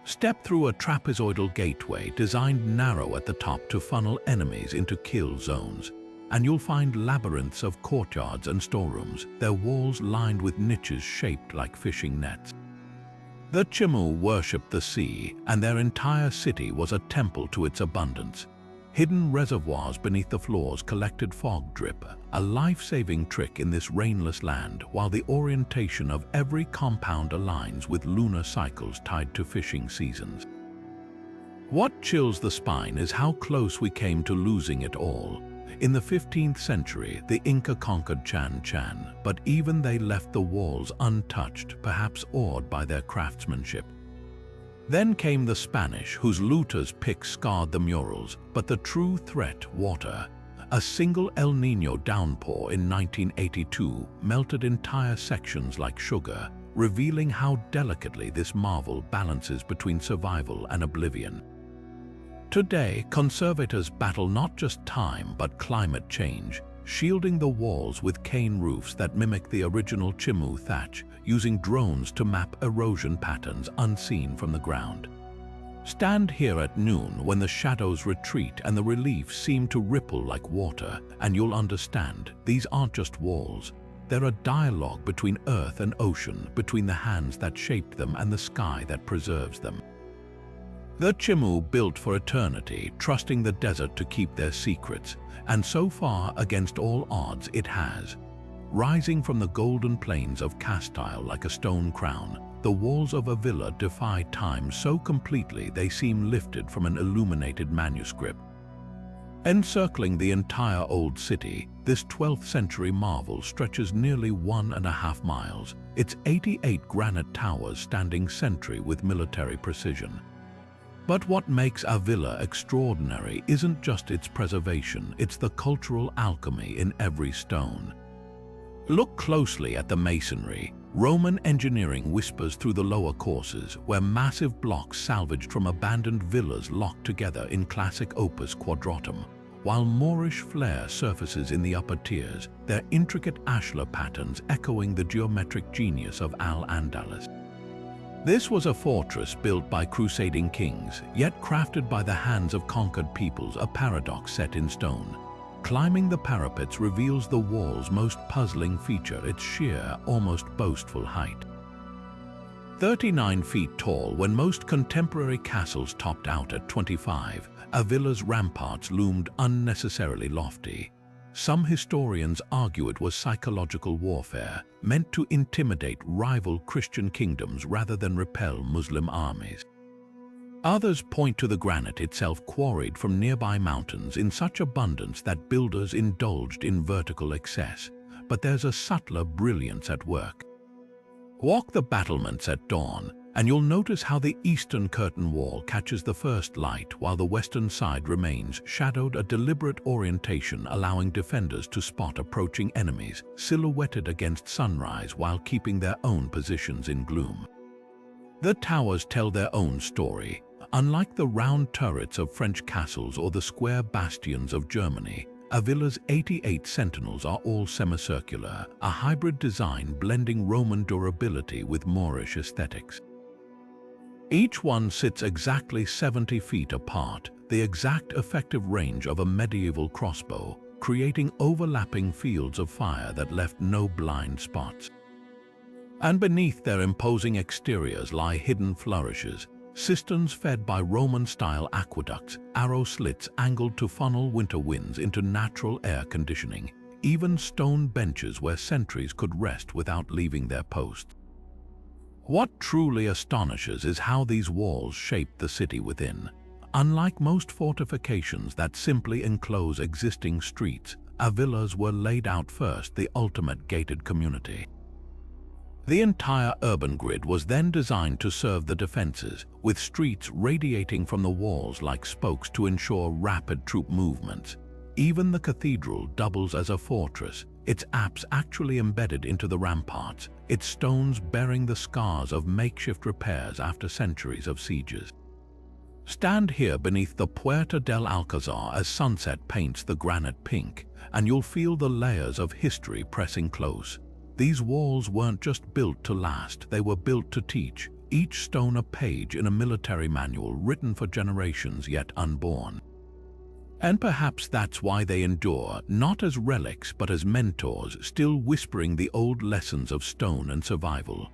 Speaker 1: Step through a trapezoidal gateway designed narrow at the top to funnel enemies into kill zones, and you'll find labyrinths of courtyards and storerooms, their walls lined with niches shaped like fishing nets. The Chimu worshipped the sea, and their entire city was a temple to its abundance. Hidden reservoirs beneath the floors collected fog drip, a life-saving trick in this rainless land, while the orientation of every compound aligns with lunar cycles tied to fishing seasons. What chills the spine is how close we came to losing it all. In the 15th century, the Inca conquered Chan, but even they left the walls untouched, perhaps awed by their craftsmanship. Then came the Spanish, whose looters' picks scarred the murals, but the true threat, water. A single El Niño downpour in 1982 melted entire sections like sugar, revealing how delicately this marvel balances between survival and oblivion. Today, conservators battle not just time but climate change, shielding the walls with cane roofs that mimic the original Chimu thatch, using drones to map erosion patterns unseen from the ground. Stand here at noon when the shadows retreat and the reliefs seem to ripple like water, and you'll understand these aren't just walls. They're a dialogue between earth and ocean, between the hands that shaped them and the sky that preserves them. The Chimu built for eternity, trusting the desert to keep their secrets, and so far, against all odds, it has. Rising from the golden plains of Castile like a stone crown, the walls of a villa defy time so completely they seem lifted from an illuminated manuscript. Encircling the entire old city, this 12th century marvel stretches nearly 1.5 miles, its 88 granite towers standing sentry with military precision. But what makes a villa extraordinary isn't just its preservation, it's the cultural alchemy in every stone. Look closely at the masonry. Roman engineering whispers through the lower courses, where massive blocks salvaged from abandoned villas lock together in classic opus quadratum, while Moorish flair surfaces in the upper tiers, their intricate ashlar patterns echoing the geometric genius of Al-Andalus. This was a fortress built by crusading kings, yet crafted by the hands of conquered peoples, a paradox set in stone. Climbing the parapets reveals the wall's most puzzling feature, its sheer, almost boastful height. 39 feet tall when most contemporary castles topped out at 25, a villa's ramparts loomed unnecessarily lofty. Some historians argue it was psychological warfare, meant to intimidate rival Christian kingdoms rather than repel Muslim armies. Others point to the granite itself quarried from nearby mountains in such abundance that builders indulged in vertical excess, but there's a subtler brilliance at work. Walk the battlements at dawn, and you'll notice how the eastern curtain wall catches the first light while the western side remains shadowed, a deliberate orientation allowing defenders to spot approaching enemies, silhouetted against sunrise while keeping their own positions in gloom. The towers tell their own story. Unlike the round turrets of French castles or the square bastions of Germany, a villa's 88 sentinels are all semicircular, a hybrid design blending Roman durability with Moorish aesthetics. Each one sits exactly 70 feet apart, the exact effective range of a medieval crossbow, creating overlapping fields of fire that left no blind spots. And beneath their imposing exteriors lie hidden flourishes, cisterns fed by Roman-style aqueducts, arrow slits angled to funnel winter winds into natural air conditioning, even stone benches where sentries could rest without leaving their post. What truly astonishes is how these walls shape the city within. Unlike most fortifications that simply enclose existing streets, our villas were laid out first, the ultimate gated community. The entire urban grid was then designed to serve the defenses, with streets radiating from the walls like spokes to ensure rapid troop movements. Even the cathedral doubles as a fortress, its apse actually embedded into the ramparts, its stones bearing the scars of makeshift repairs after centuries of sieges. Stand here beneath the Puerta del Alcázar as sunset paints the granite pink, and you'll feel the layers of history pressing close. These walls weren't just built to last, they were built to teach, each stone a page in a military manual written for generations yet unborn. And perhaps that's why they endure, not as relics but as mentors, still whispering the old lessons of stone and survival.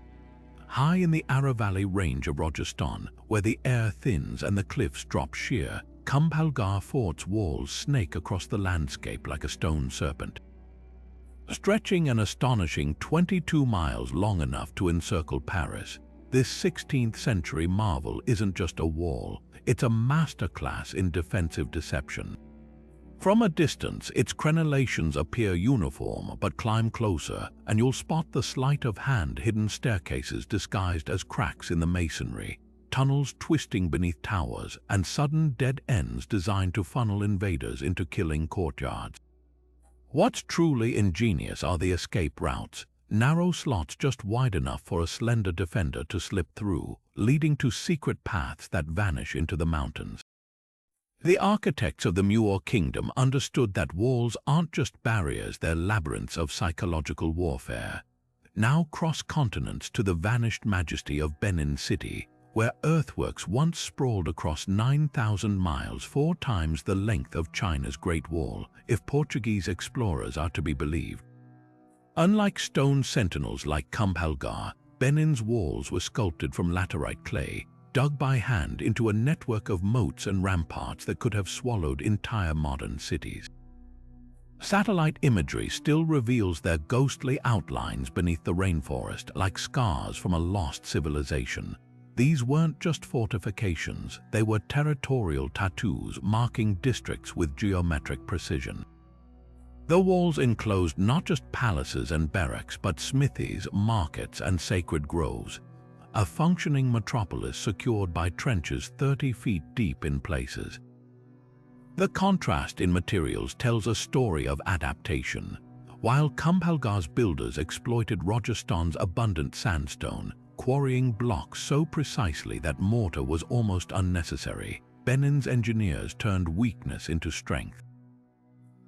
Speaker 1: High in the Aravalli range of Rajasthan, where the air thins and the cliffs drop sheer, Kumbhalgarh Fort's walls snake across the landscape like a stone serpent. Stretching an astonishing 22 miles long enough to encircle Paris, this 16th century marvel isn't just a wall, it's a masterclass in defensive deception. From a distance, its crenellations appear uniform, but climb closer, and you'll spot the sleight of hand hidden staircases disguised as cracks in the masonry, tunnels twisting beneath towers, and sudden dead ends designed to funnel invaders into killing courtyards. What's truly ingenious are the escape routes, narrow slots just wide enough for a slender defender to slip through, leading to secret paths that vanish into the mountains. The architects of the Muor kingdom understood that walls aren't just barriers, they're labyrinths of psychological warfare. Now cross continents to the vanished majesty of Benin City, where earthworks once sprawled across 9,000 miles, 4 times the length of China's Great Wall, if Portuguese explorers are to be believed. Unlike stone sentinels like Kumbhalgarh, Benin's walls were sculpted from laterite clay, dug by hand into a network of moats and ramparts that could have swallowed entire modern cities. Satellite imagery still reveals their ghostly outlines beneath the rainforest, like scars from a lost civilization. These weren't just fortifications, they were territorial tattoos marking districts with geometric precision. The walls enclosed not just palaces and barracks, but smithies, markets, and sacred groves, a functioning metropolis secured by trenches 30 feet deep in places. The contrast in materials tells a story of adaptation. While Kumbhalgarh's builders exploited Rajasthan's abundant sandstone, quarrying blocks so precisely that mortar was almost unnecessary, Benin's engineers turned weakness into strength.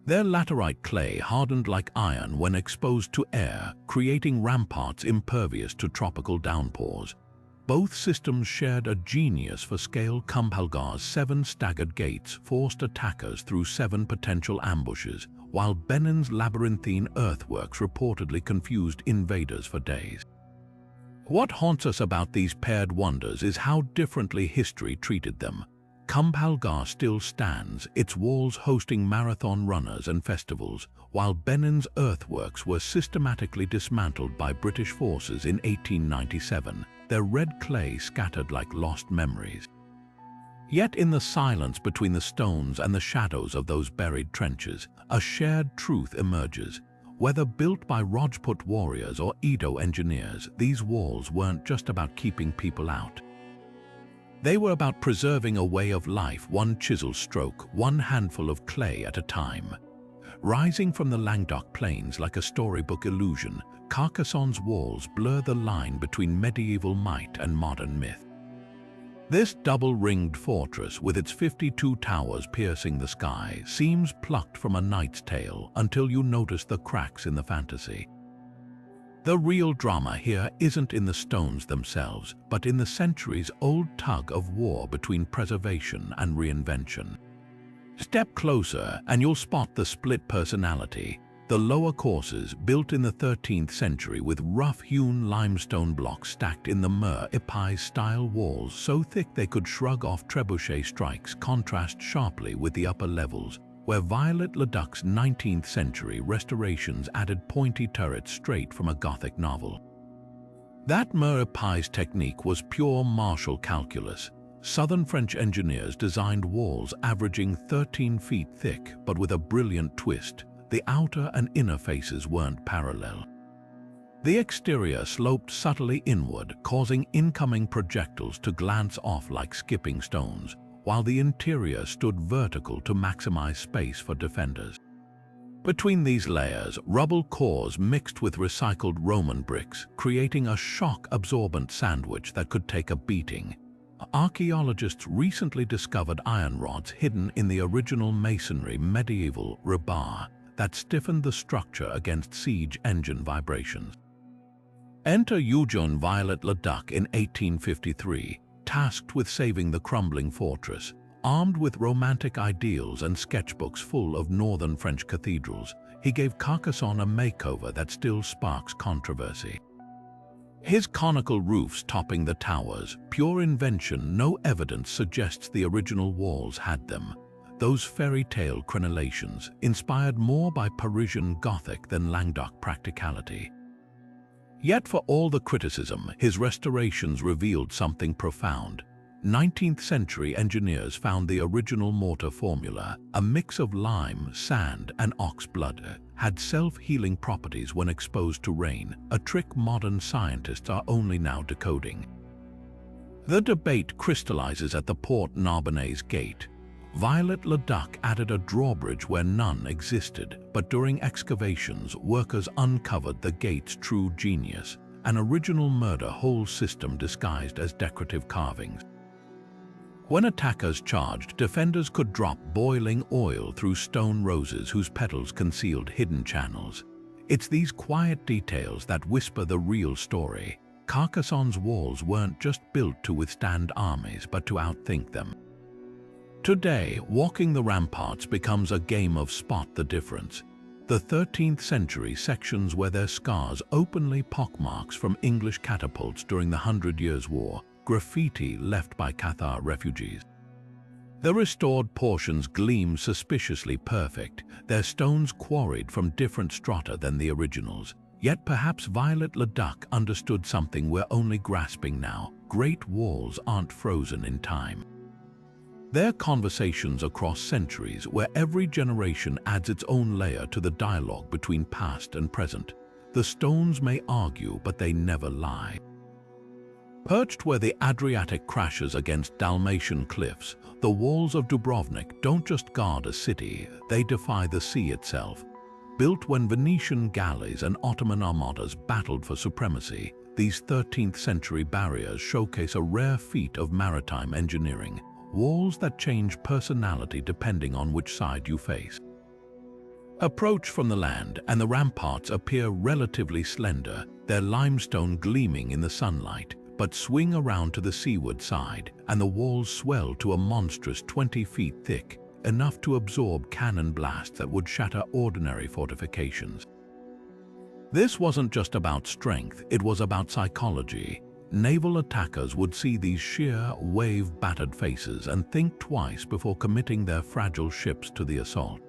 Speaker 1: Their laterite clay hardened like iron when exposed to air, creating ramparts impervious to tropical downpours. Both systems shared a genius for scale. Kumbhalgarh's 7 staggered gates forced attackers through 7 potential ambushes, while Benin's labyrinthine earthworks reportedly confused invaders for days. What haunts us about these paired wonders is how differently history treated them. Kumbhalgarh still stands, its walls hosting marathon runners and festivals, while Benin's earthworks were systematically dismantled by British forces in 1897, their red clay scattered like lost memories. Yet in the silence between the stones and the shadows of those buried trenches, a shared truth emerges. Whether built by Rajput warriors or Edo engineers, these walls weren't just about keeping people out. They were about preserving a way of life, one chisel stroke, one handful of clay at a time. Rising from the Languedoc plains like a storybook illusion, Carcassonne's walls blur the line between medieval might and modern myth. This double-ringed fortress, with its 52 towers piercing the sky, seems plucked from a knight's tale until you notice the cracks in the fantasy. The real drama here isn't in the stones themselves, but in the centuries-old tug of war between preservation and reinvention. Step closer and you'll spot the split personality. The lower courses, built in the 13th century with rough-hewn limestone blocks stacked in the Mer-Epais-style walls so thick they could shrug off trebuchet strikes, contrast sharply with the upper levels, where Viollet-le-Duc's 19th century restorations added pointy turrets straight from a Gothic novel. That Mer-Epais technique was pure martial calculus. Southern French engineers designed walls averaging 13 feet thick, but with a brilliant twist. The outer and inner faces weren't parallel. The exterior sloped subtly inward, causing incoming projectiles to glance off like skipping stones, while the interior stood vertical to maximize space for defenders. Between these layers, rubble cores mixed with recycled Roman bricks, creating a shock-absorbent sandwich that could take a beating. Archaeologists recently discovered iron rods hidden in the original masonry medieval rebar that stiffened the structure against siege engine vibrations. Enter Eugène Viollet-le-Duc in 1853, tasked with saving the crumbling fortress. Armed with romantic ideals and sketchbooks full of northern French cathedrals, he gave Carcassonne a makeover that still sparks controversy. His conical roofs topping the towers, pure invention, no evidence suggests the original walls had them. Those fairy tale crenellations, inspired more by Parisian Gothic than Languedoc practicality. Yet for all the criticism, his restorations revealed something profound. 19th century engineers found the original mortar formula, a mix of lime, sand, and ox blood, had self-healing properties when exposed to rain, a trick modern scientists are only now decoding. The debate crystallizes at the Port Narbonnaise gate. Viollet-le-Duc added a drawbridge where none existed, but during excavations, workers uncovered the gate's true genius, an original murder hole system disguised as decorative carvings. When attackers charged, defenders could drop boiling oil through stone roses whose petals concealed hidden channels. It's these quiet details that whisper the real story. Carcassonne's walls weren't just built to withstand armies, but to outthink them. Today, walking the ramparts becomes a game of spot the difference. The 13th century sections where their scars openly pockmarks from English catapults during the 100 Years' War, graffiti left by Cathar refugees. The restored portions gleam suspiciously perfect, their stones quarried from different strata than the originals. Yet perhaps Viollet-le-Duc understood something we're only grasping now. Great walls aren't frozen in time. They're conversations across centuries where every generation adds its own layer to the dialogue between past and present. The stones may argue, but they never lie. Perched where the Adriatic crashes against Dalmatian cliffs, the walls of Dubrovnik don't just guard a city, they defy the sea itself. Built when Venetian galleys and Ottoman armadas battled for supremacy, these 13th century barriers showcase a rare feat of maritime engineering, walls that change personality depending on which side you face. Approach from the land and the ramparts appear relatively slender, their limestone gleaming in the sunlight, but swing around to the seaward side, and the walls swell to a monstrous 20 feet thick, enough to absorb cannon blasts that would shatter ordinary fortifications. This wasn't just about strength, it was about psychology. Naval attackers would see these sheer, wave-battered faces and think twice before committing their fragile ships to the assault.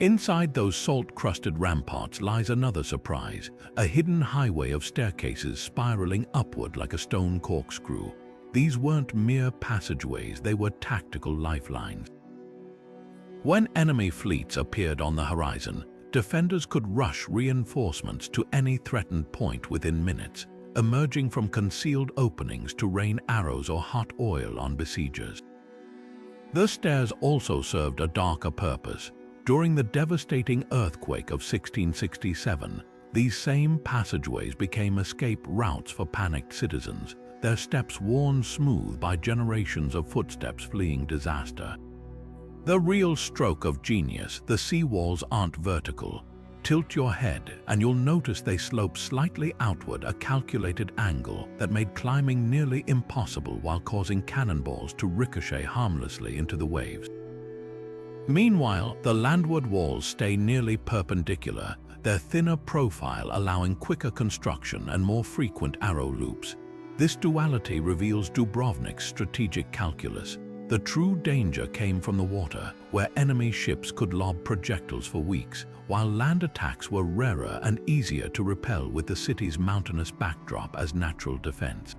Speaker 1: Inside those salt-crusted ramparts lies another surprise, a hidden highway of staircases spiraling upward like a stone corkscrew. These weren't mere passageways, they were tactical lifelines. When enemy fleets appeared on the horizon, defenders could rush reinforcements to any threatened point within minutes, emerging from concealed openings to rain arrows or hot oil on besiegers. The stairs also served a darker purpose. During the devastating earthquake of 1667, these same passageways became escape routes for panicked citizens, their steps worn smooth by generations of footsteps fleeing disaster. The real stroke of genius, the seawalls aren't vertical. Tilt your head and you'll notice they slope slightly outward, a calculated angle that made climbing nearly impossible while causing cannonballs to ricochet harmlessly into the waves. Meanwhile, the landward walls stay nearly perpendicular, their thinner profile allowing quicker construction and more frequent arrow loops. This duality reveals Dubrovnik's strategic calculus. The true danger came from the water, where enemy ships could lob projectiles for weeks, while land attacks were rarer and easier to repel with the city's mountainous backdrop as natural defense.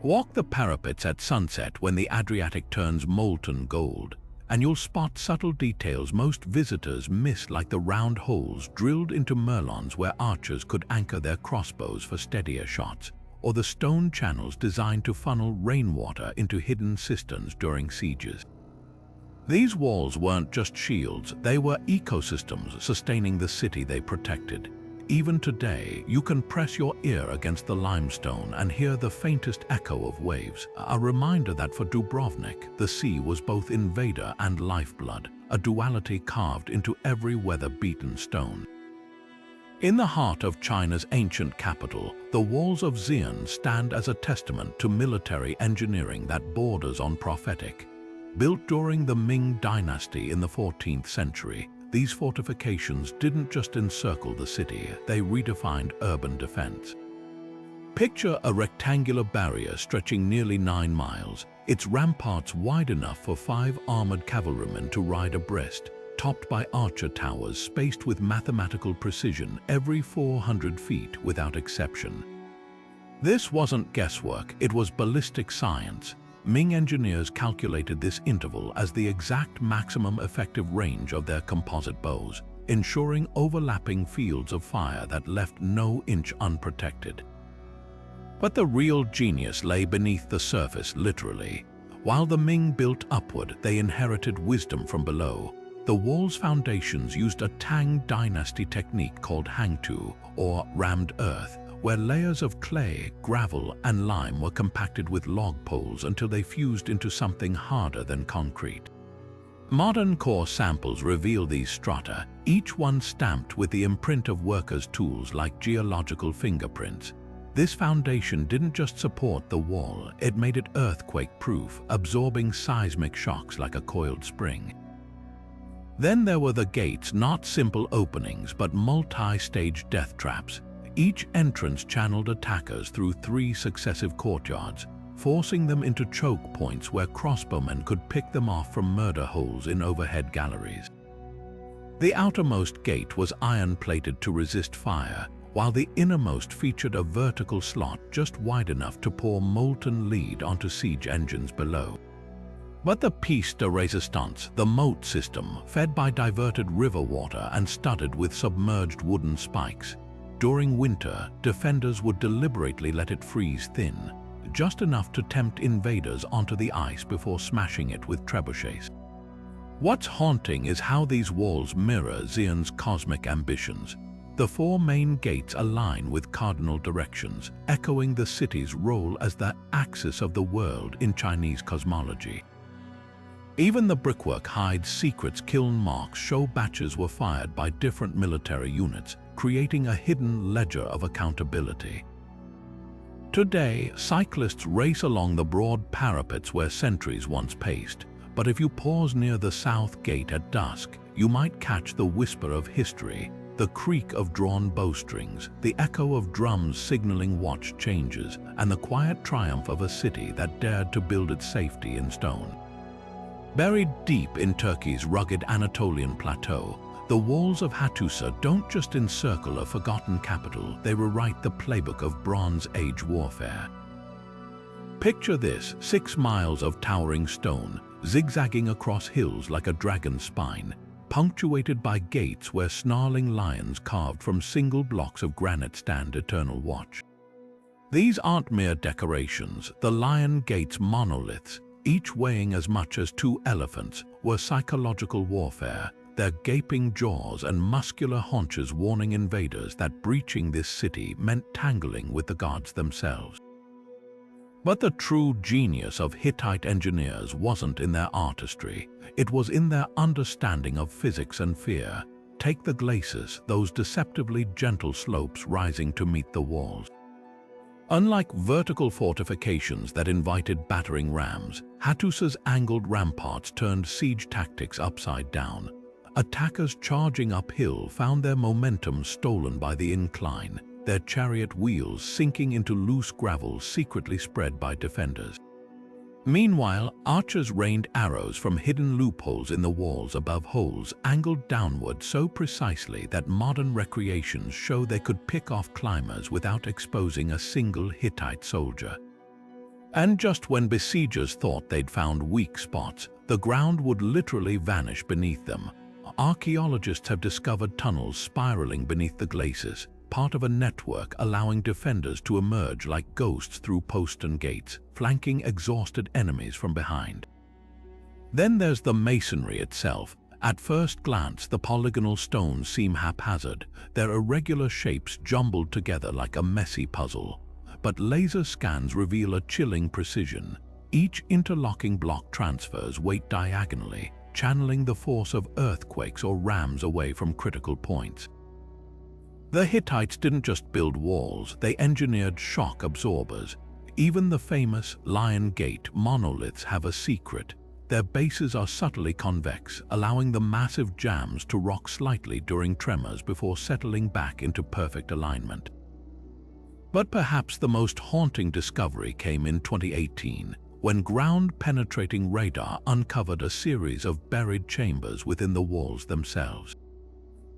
Speaker 1: Walk the parapets at sunset when the Adriatic turns molten gold, and you'll spot subtle details most visitors miss, like the round holes drilled into merlons where archers could anchor their crossbows for steadier shots, or the stone channels designed to funnel rainwater into hidden cisterns during sieges. These walls weren't just shields, they were ecosystems sustaining the city they protected. Even today, you can press your ear against the limestone and hear the faintest echo of waves, a reminder that for Dubrovnik, the sea was both invader and lifeblood, a duality carved into every weather-beaten stone. In the heart of China's ancient capital, the Walls of Ston stand as a testament to military engineering that borders on prophetic. Built during the Ming dynasty in the 14th century, these fortifications didn't just encircle the city, they redefined urban defense. Picture a rectangular barrier stretching nearly 9 miles, its ramparts wide enough for 5 armored cavalrymen to ride abreast, topped by archer towers spaced with mathematical precision every 400 feet without exception. This wasn't guesswork, it was ballistic science. Ming engineers calculated this interval as the exact maximum effective range of their composite bows, ensuring overlapping fields of fire that left no inch unprotected. But the real genius lay beneath the surface, literally. While the Ming built upward, they inherited wisdom from below. The wall's foundations used a Tang dynasty technique called hangtu, or rammed earth, where layers of clay, gravel, and lime were compacted with log poles until they fused into something harder than concrete. Modern core samples reveal these strata, each one stamped with the imprint of workers' tools like geological fingerprints. This foundation didn't just support the wall, it made it earthquake-proof, absorbing seismic shocks like a coiled spring. Then there were the gates, not simple openings, but multi-stage death traps. Each entrance channeled attackers through 3 successive courtyards, forcing them into choke points where crossbowmen could pick them off from murder holes in overhead galleries. The outermost gate was iron-plated to resist fire, while the innermost featured a vertical slot just wide enough to pour molten lead onto siege engines below. But the piece de resistance, the moat system, fed by diverted river water and studded with submerged wooden spikes. During winter, defenders would deliberately let it freeze thin, just enough to tempt invaders onto the ice before smashing it with trebuchets. What's haunting is how these walls mirror Ston's cosmic ambitions. The 4 main gates align with cardinal directions, echoing the city's role as the axis of the world in Chinese cosmology. Even the brickwork hides secrets. Kiln marks show batches were fired by different military units, creating a hidden ledger of accountability. Today, cyclists race along the broad parapets where sentries once paced, but if you pause near the south gate at dusk, you might catch the whisper of history, the creak of drawn bowstrings, the echo of drums signaling watch changes, and the quiet triumph of a city that dared to build its safety in stone. Buried deep in Turkey's rugged Anatolian plateau, the walls of Hattusa don't just encircle a forgotten capital, they rewrite the playbook of Bronze Age warfare. Picture this: 6 miles of towering stone, zigzagging across hills like a dragon's spine, punctuated by gates where snarling lions carved from single blocks of granite stand eternal watch. These aren't mere decorations. The lion gates monoliths, each weighing as much as 2 elephants, were psychological warfare, their gaping jaws and muscular haunches warning invaders that breaching this city meant tangling with the gods themselves. But the true genius of Hittite engineers wasn't in their artistry, it was in their understanding of physics and fear. Take the glacis, those deceptively gentle slopes rising to meet the walls. Unlike vertical fortifications that invited battering rams, Hattusa's angled ramparts turned siege tactics upside down. Attackers charging uphill found their momentum stolen by the incline, their chariot wheels sinking into loose gravel secretly spread by defenders. Meanwhile, archers rained arrows from hidden loopholes in the walls above holes angled downward so precisely that modern recreations show they could pick off climbers without exposing a single Hittite soldier. And just when besiegers thought they'd found weak spots, the ground would literally vanish beneath them. Archaeologists have discovered tunnels spiraling beneath the glacis, part of a network allowing defenders to emerge like ghosts through postern gates, flanking exhausted enemies from behind. Then there's the masonry itself, At first glance, the polygonal stones seem haphazard, their irregular shapes jumbled together like a messy puzzle. But laser scans reveal a chilling precision. Each interlocking block transfers weight diagonally, channeling the force of earthquakes or rams away from critical points. The Hittites didn't just build walls, they engineered shock absorbers. Even the famous Lion Gate monoliths have a secret. Their bases are subtly convex, allowing the massive jambs to rock slightly during tremors before settling back into perfect alignment. But perhaps the most haunting discovery came in 2018, when ground-penetrating radar uncovered a series of buried chambers within the walls themselves.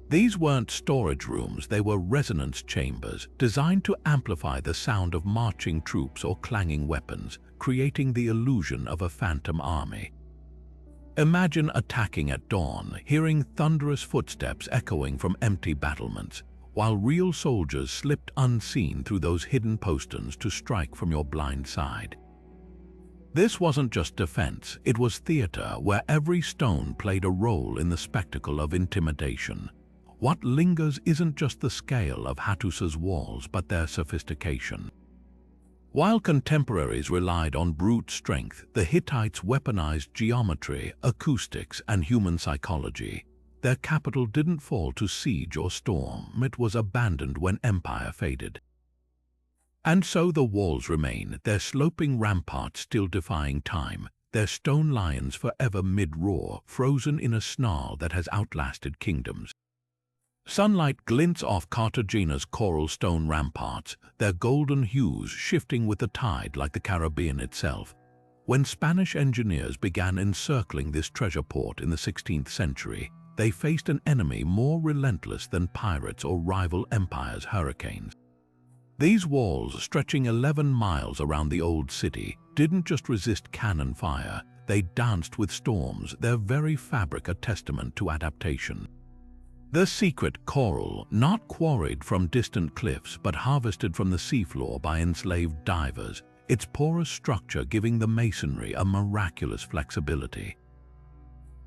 Speaker 1: These weren't storage rooms, they were resonance chambers designed to amplify the sound of marching troops or clanging weapons, creating the illusion of a phantom army. Imagine attacking at dawn, hearing thunderous footsteps echoing from empty battlements, while real soldiers slipped unseen through those hidden posterns to strike from your blind side. This wasn't just defense, it was theater where every stone played a role in the spectacle of intimidation. What lingers isn't just the scale of Hattus's walls, but their sophistication. While contemporaries relied on brute strength, the Hittites weaponized geometry, acoustics, and human psychology. Their capital didn't fall to siege or storm, it was abandoned when empire faded. And so the walls remain, their sloping ramparts still defying time, their stone lions forever mid-roar, frozen in a snarl that has outlasted kingdoms. Sunlight glints off Cartagena's coral stone ramparts, their golden hues shifting with the tide like the Caribbean itself. When Spanish engineers began encircling this treasure port in the 16th century, they faced an enemy more relentless than pirates or rival empires' hurricanes. These walls, stretching 11 miles around the old city, didn't just resist cannon fire, they danced with storms, their very fabric a testament to adaptation. The secret coral, not quarried from distant cliffs but harvested from the seafloor by enslaved divers, its porous structure giving the masonry a miraculous flexibility.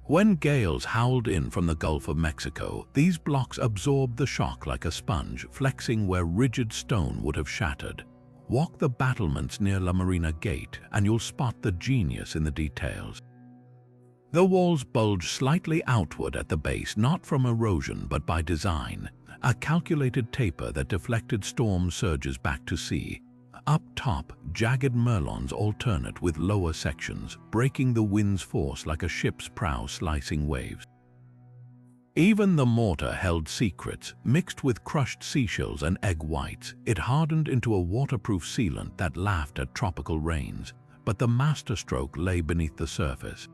Speaker 1: When gales howled in from the Gulf of Mexico, these blocks absorbed the shock like a sponge, flexing where rigid stone would have shattered. Walk the battlements near La Marina Gate and you'll spot the genius in the details. The walls bulge slightly outward at the base, not from erosion but by design, a calculated taper that deflected storm surges back to sea. Up top, jagged merlons alternate with lower sections, breaking the wind's force like a ship's prow slicing waves. Even the mortar held secrets. Mixed with crushed seashells and egg whites, it hardened into a waterproof sealant that laughed at tropical rains, but the masterstroke lay beneath the surface.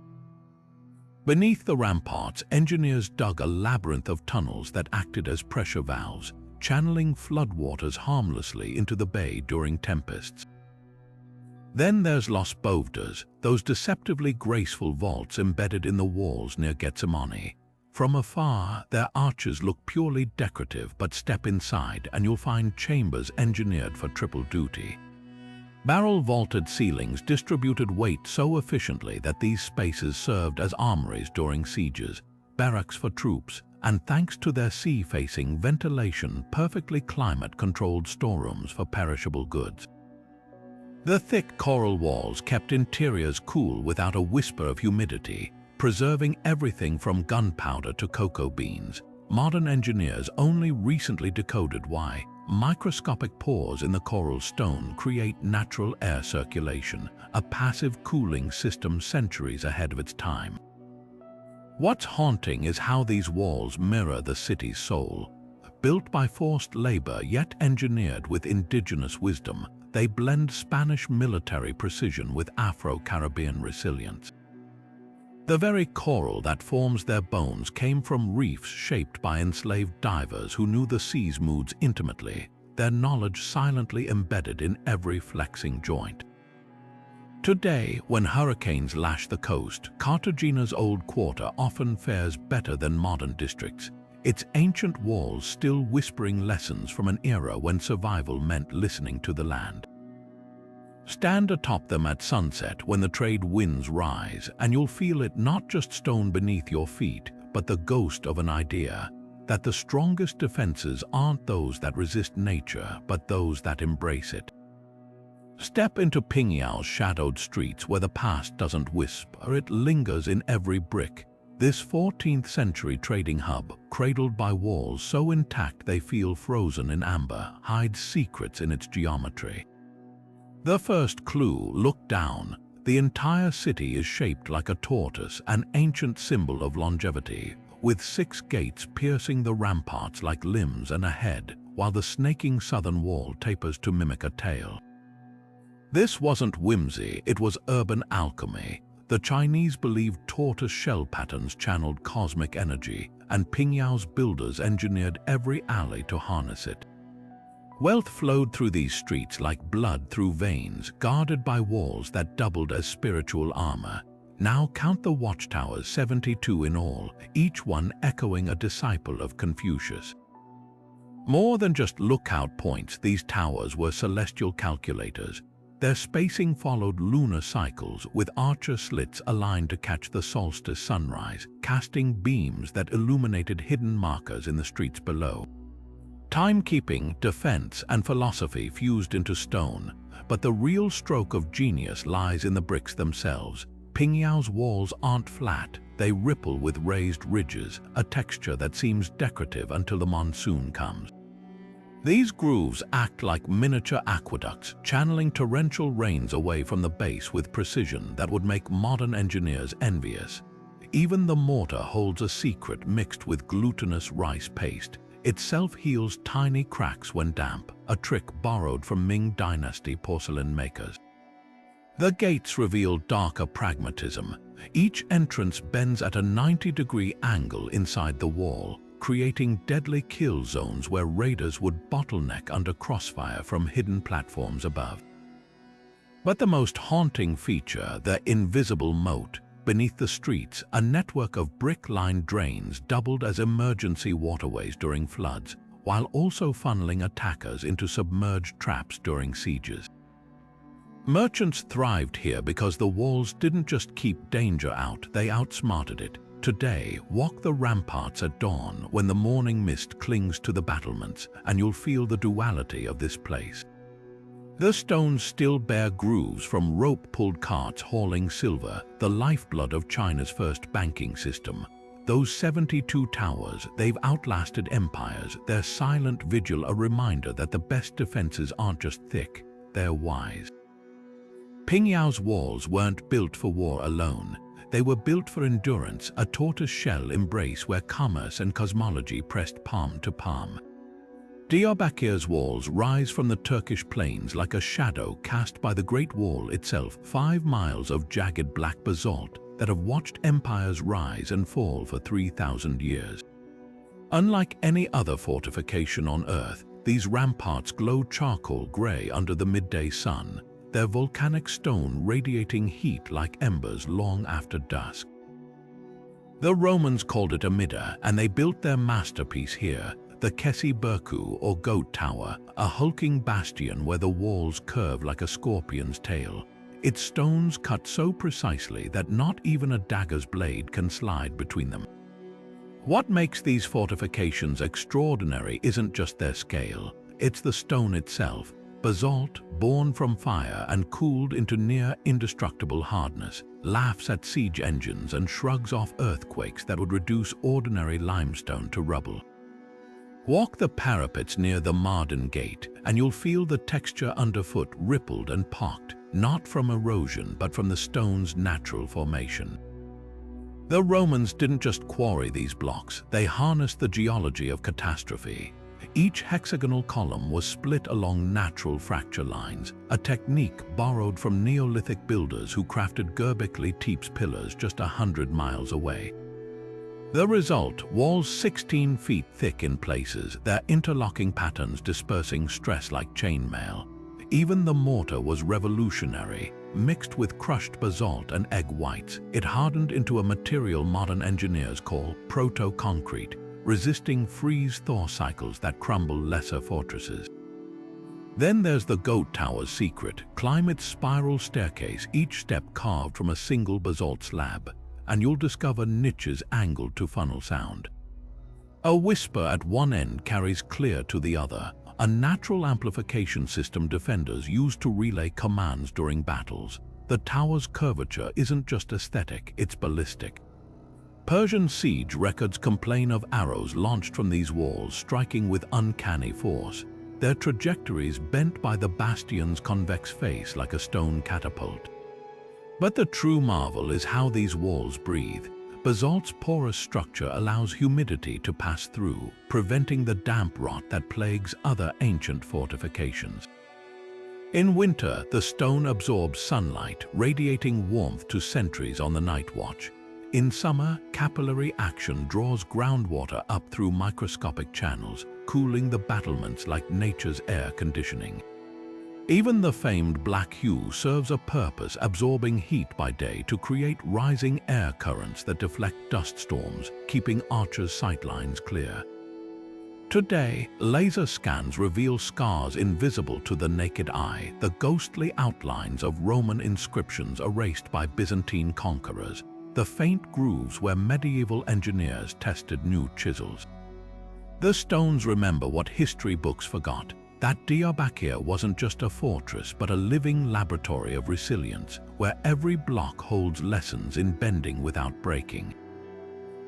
Speaker 1: Beneath the ramparts, engineers dug a labyrinth of tunnels that acted as pressure valves, channeling floodwaters harmlessly into the bay during tempests. Then there's Los Bovdas, those deceptively graceful vaults embedded in the walls near Getsemani. From afar, their arches look purely decorative, but step inside and you'll find chambers engineered for triple duty. Barrel-vaulted ceilings distributed weight so efficiently that these spaces served as armories during sieges, barracks for troops, and thanks to their sea-facing ventilation, perfectly climate-controlled storerooms for perishable goods. The thick coral walls kept interiors cool without a whisper of humidity, preserving everything from gunpowder to cocoa beans. Modern engineers only recently decoded why. Microscopic pores in the coral stone create natural air circulation, a passive cooling system centuries ahead of its time. What's haunting is how these walls mirror the city's soul. Built by forced labor yet engineered with indigenous wisdom, they blend Spanish military precision with Afro-Caribbean resilience. The very coral that forms their bones came from reefs shaped by enslaved divers who knew the sea's moods intimately, their knowledge silently embedded in every flexing joint. Today, when hurricanes lash the coast, Cartagena's old quarter often fares better than modern districts, its ancient walls still whispering lessons from an era when survival meant listening to the land. Stand atop them at sunset when the trade winds rise, and you'll feel it not just stone beneath your feet, but the ghost of an idea, that the strongest defenses aren't those that resist nature, but those that embrace it. Step into Pingyang's shadowed streets where the past doesn't whisper, it lingers in every brick. This 14th century trading hub, cradled by walls so intact they feel frozen in amber, hides secrets in its geometry. The first clue, look down. The entire city is shaped like a tortoise, an ancient symbol of longevity, with 6 gates piercing the ramparts like limbs and a head, while the snaking southern wall tapers to mimic a tail. This wasn't whimsy, it was urban alchemy. The Chinese believed tortoise shell patterns channeled cosmic energy, and Pingyang's builders engineered every alley to harness it. Wealth flowed through these streets like blood through veins, guarded by walls that doubled as spiritual armor. Now count the watchtowers, 72 in all, each one echoing a disciple of Confucius. More than just lookout points, these towers were celestial calculators. Their spacing followed lunar cycles, with archer slits aligned to catch the solstice sunrise, casting beams that illuminated hidden markers in the streets below. Timekeeping, defense, and philosophy fused into stone, but the real stroke of genius lies in the bricks themselves. Pingyang's walls aren't flat, they ripple with raised ridges, a texture that seems decorative until the monsoon comes. These grooves act like miniature aqueducts, channeling torrential rains away from the base with precision that would make modern engineers envious. Even the mortar holds a secret mixed with glutinous rice paste. Itself heals tiny cracks when damp, a trick borrowed from Ming Dynasty porcelain makers. The gates reveal darker pragmatism. Each entrance bends at a 90-degree angle inside the wall, creating deadly kill zones where raiders would bottleneck under crossfire from hidden platforms above. But the most haunting feature, the invisible moat. Beneath the streets, a network of brick-lined drains doubled as emergency waterways during floods, while also funneling attackers into submerged traps during sieges. Merchants thrived here because the walls didn't just keep danger out, they outsmarted it. Today, walk the ramparts at dawn when the morning mist clings to the battlements, and you'll feel the duality of this place. The stones still bear grooves from rope-pulled carts hauling silver, the lifeblood of China's first banking system. Those 72 towers, they've outlasted empires, their silent vigil a reminder that the best defenses aren't just thick, they're wise. Pingyang's walls weren't built for war alone. They were built for endurance, a tortoise-shell embrace where commerce and cosmology pressed palm to palm. Diyarbakir's walls rise from the Turkish plains like a shadow cast by the Great Wall itself, 5 miles of jagged black basalt that have watched empires rise and fall for 3,000 years. Unlike any other fortification on Earth, these ramparts glow charcoal gray under the midday sun, their volcanic stone radiating heat like embers long after dusk. The Romans called it a midder, and they built their masterpiece here, the Kesi Berku or Goat Tower, a hulking bastion where the walls curve like a scorpion's tail. Its stones cut so precisely that not even a dagger's blade can slide between them. What makes these fortifications extraordinary isn't just their scale, it's the stone itself. Basalt, born from fire and cooled into near indestructible hardness, laughs at siege engines and shrugs off earthquakes that would reduce ordinary limestone to rubble. Walk the parapets near the Marden Gate, and you'll feel the texture underfoot rippled and pocked, not from erosion but from the stone's natural formation. The Romans didn't just quarry these blocks, they harnessed the geology of catastrophe. Each hexagonal column was split along natural fracture lines, a technique borrowed from Neolithic builders who crafted Göbekli Tepe's pillars just 100 miles away. The result, walls 16 feet thick in places, their interlocking patterns dispersing stress like chainmail. Even the mortar was revolutionary. Mixed with crushed basalt and egg whites, it hardened into a material modern engineers call proto-concrete, resisting freeze-thaw cycles that crumble lesser fortresses. Then there's the Goat Tower's secret. Climb its spiral staircase, each step carved from a single basalt slab. and you'll discover niches angled to funnel sound. A whisper at one end carries clear to the other, a natural amplification system defenders use to relay commands during battles. The tower's curvature isn't just aesthetic, it's ballistic. Persian siege records complain of arrows launched from these walls striking with uncanny force, their trajectories bent by the bastion's convex face like a stone catapult. But the true marvel is how these walls breathe. Basalt's porous structure allows humidity to pass through, preventing the damp rot that plagues other ancient fortifications. In winter, the stone absorbs sunlight, radiating warmth to sentries on the night watch. In summer, capillary action draws groundwater up through microscopic channels, cooling the battlements like nature's air conditioning. Even the famed black hue serves a purpose, absorbing heat by day to create rising air currents that deflect dust storms, keeping archers' sightlines clear. Today, laser scans reveal scars invisible to the naked eye, the ghostly outlines of Roman inscriptions erased by Byzantine conquerors, the faint grooves where medieval engineers tested new chisels. The stones remember what history books forgot, that Diyarbakir wasn't just a fortress but a living laboratory of resilience, where every block holds lessons in bending without breaking.